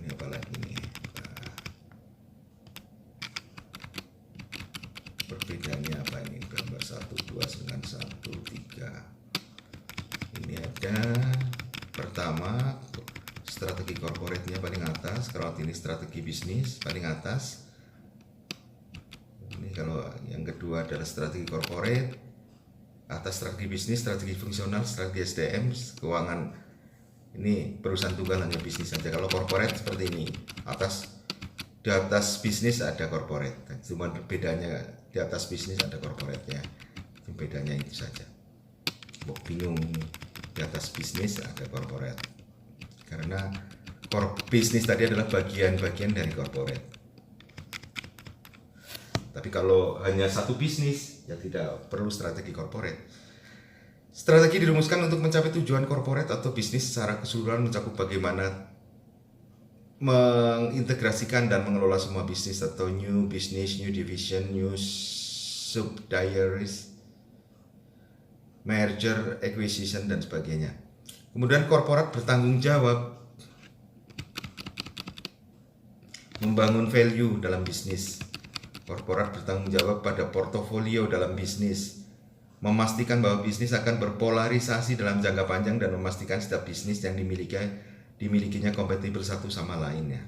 ini apa lagi nih? Perbedaannya apa ini? Gambar 1, 2 dengan 1, 3. Ini ada pertama strategi corporate-nya paling atas. Kalau ini strategi bisnis paling atas. Ini kalau yang Yang kedua adalah strategi corporate. Atas strategi bisnis, strategi fungsional, strategi SDM, keuangan. Ini perusahaan tunggal hanya bisnis saja. Kalau corporate seperti ini, di atas bisnis ada corporate. Cuma bedanya di atas bisnis ada corporate-nya. Bedanya itu saja. Bingung, di atas bisnis ada corporate. Karena bisnis tadi adalah bagian-bagian dari corporate. Tapi kalau hanya satu bisnis, ya tidak perlu strategi corporate. Strategi dirumuskan untuk mencapai tujuan corporate atau bisnis secara keseluruhan, mencakup bagaimana mengintegrasikan dan mengelola semua bisnis atau new business, new division, new subsidiaries, merger, acquisition, dan sebagainya. Kemudian corporate bertanggung jawab membangun value dalam bisnis. Korporat bertanggung jawab pada portofolio dalam bisnis, memastikan bahwa bisnis akan berpolarisasi dalam jangka panjang dan memastikan setiap bisnis yang dimilikinya kompatibel satu sama lainnya.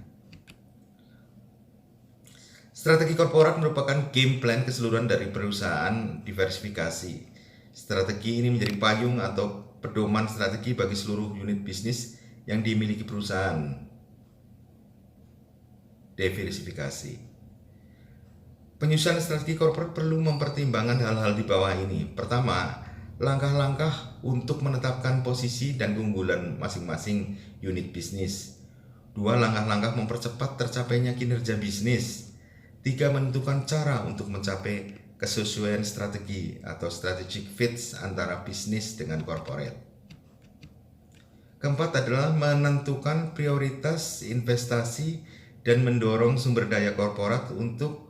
Strategi korporat merupakan game plan keseluruhan dari perusahaan diversifikasi. Strategi ini menjadi payung atau pedoman strategi bagi seluruh unit bisnis yang dimiliki perusahaan. Diversifikasi. Penyusunan strategi korporat perlu mempertimbangkan hal-hal di bawah ini. Pertama, langkah-langkah untuk menetapkan posisi dan keunggulan masing-masing unit bisnis. 2. Langkah-langkah mempercepat tercapainya kinerja bisnis. 3. Menentukan cara untuk mencapai kesesuaian strategi atau strategic fits antara bisnis dengan corporate. Keempat adalah menentukan prioritas investasi dan mendorong sumber daya korporat untuk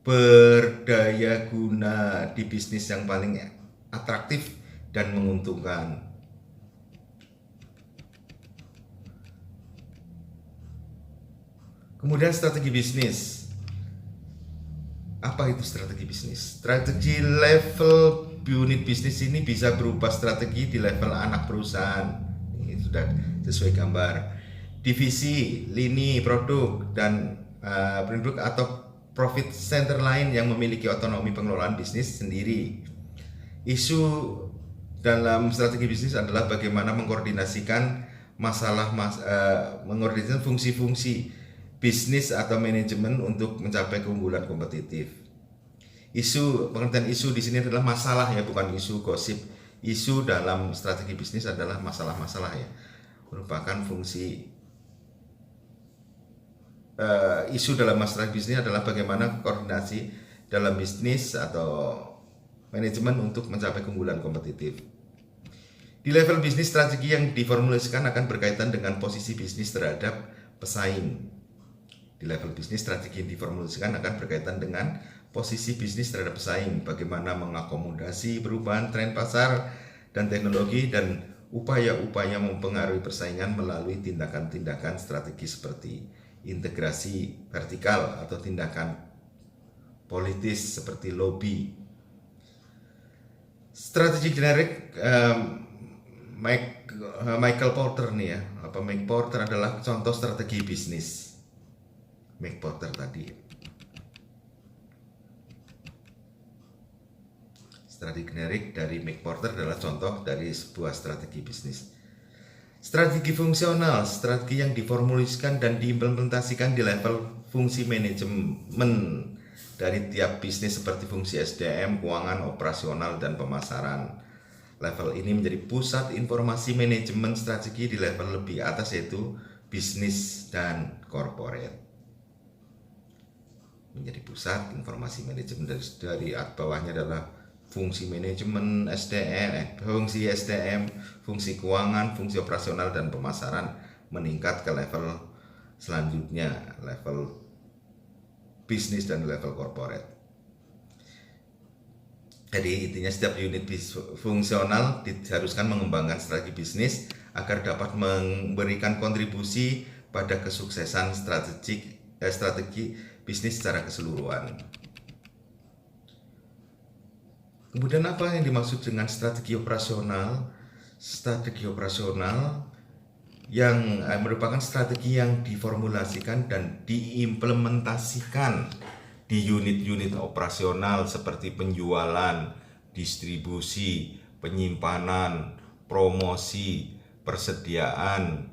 berdaya guna di bisnis yang paling atraktif dan menguntungkan. Kemudian strategi bisnis. Apa itu strategi bisnis? Strategi level unit bisnis ini bisa berupa strategi di level anak perusahaan. Ini sudah sesuai gambar. Divisi, lini produk, dan produk atau profit center lain yang memiliki otonomi pengelolaan bisnis sendiri. Isu dalam strategi bisnis adalah bagaimana mengkoordinasikan mengkoordinasikan fungsi-fungsi bisnis atau manajemen untuk mencapai keunggulan kompetitif. Pengertian isu di sini adalah masalah ya, bukan isu gosip. Isu dalam strategi bisnis adalah masalah-masalah ya, merupakan fungsi. Isu dalam masalah bisnis adalah bagaimana koordinasi dalam bisnis atau manajemen untuk mencapai keunggulan kompetitif. Di level bisnis, strategi yang diformulasikan akan berkaitan dengan posisi bisnis terhadap pesaing. Di level bisnis, strategi yang diformulasikan akan berkaitan dengan posisi bisnis terhadap pesaing, bagaimana mengakomodasi perubahan tren pasar dan teknologi, dan upaya-upaya mempengaruhi persaingan melalui tindakan-tindakan strategi seperti integrasi vertikal atau tindakan politis seperti lobby. Strategi generik Michael Porter nih ya. Mike Porter adalah contoh strategi bisnis. Mike Porter tadi. Strategi generik dari Mike Porter adalah contoh dari sebuah strategi bisnis. Strategi fungsional, strategi yang diformulasikan dan diimplementasikan di level fungsi manajemen dari tiap bisnis seperti fungsi SDM, keuangan, operasional, dan pemasaran. Level ini menjadi pusat informasi manajemen strategi di level lebih atas, yaitu bisnis dan corporate. Menjadi pusat informasi manajemen dari bawahnya adalah fungsi manajemen SDM, fungsi SDM, fungsi keuangan, fungsi operasional, dan pemasaran, meningkat ke level selanjutnya, level bisnis dan level corporate. Jadi intinya setiap unit fungsional diharuskan mengembangkan strategi bisnis agar dapat memberikan kontribusi pada kesuksesan strategi bisnis secara keseluruhan. Kemudian apa yang dimaksud dengan strategi operasional? Strategi operasional yang merupakan strategi yang diformulasikan dan diimplementasikan di unit-unit operasional seperti penjualan, distribusi, penyimpanan, promosi, persediaan,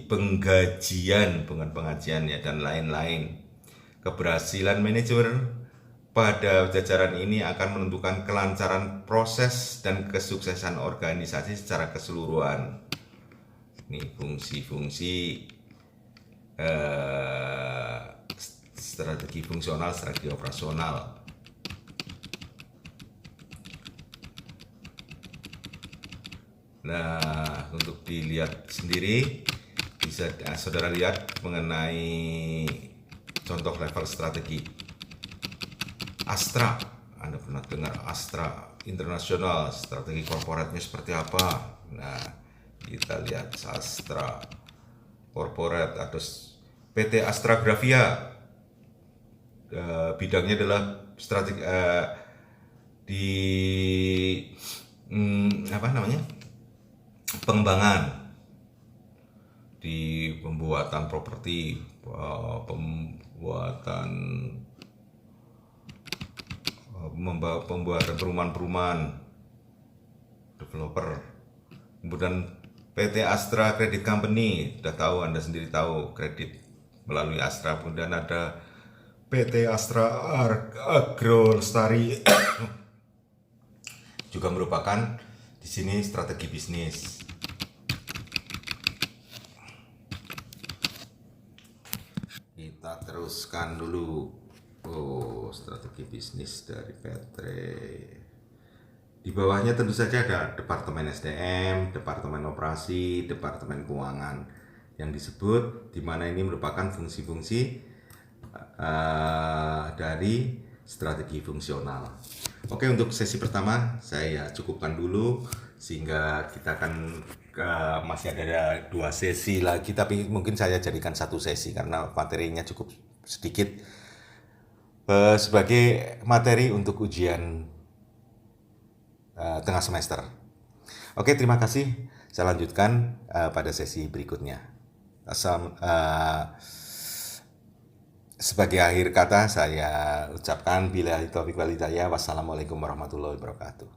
penggajian, bukan pengajian ya, dan lain-lain. Keberhasilan manajer pada jajaran ini akan menentukan kelancaran proses dan kesuksesan organisasi secara keseluruhan. Ini fungsi-fungsi strategi fungsional, strategi operasional. Nah, untuk dilihat sendiri, bisa saudara lihat mengenai contoh level strategi. Astra, Anda pernah dengar Astra internasional, strategi korporatnya seperti apa? Nah, kita lihat Astra Corporate atau PT Astragrafia, bidangnya adalah strategi di apa namanya, pengembangan di pembuatan properti, pembuatan perumahan-perumahan, developer. Kemudian PT Astra Credit Company, sudah tahu, Anda sendiri tahu, kredit melalui Astra. Kemudian ada PT Astra Agro Lestari juga merupakan di sini strategi bisnis. Kita teruskan dulu. Strategi bisnis dari Petre. Di bawahnya tentu saja ada Departemen SDM, Departemen Operasi, Departemen Keuangan yang disebut, di mana ini merupakan fungsi-fungsi dari strategi fungsional. Oke, untuk sesi pertama saya cukupkan dulu, sehingga kita akan masih ada 2 sesi lagi, tapi mungkin saya jadikan 1 sesi karena materinya cukup sedikit sebagai materi untuk ujian tengah semester. Oke, terima kasih. Saya lanjutkan pada sesi berikutnya. Sebagai akhir kata saya ucapkan billahi taufiq wal hidayah. Wassalamualaikum warahmatullahi wabarakatuh.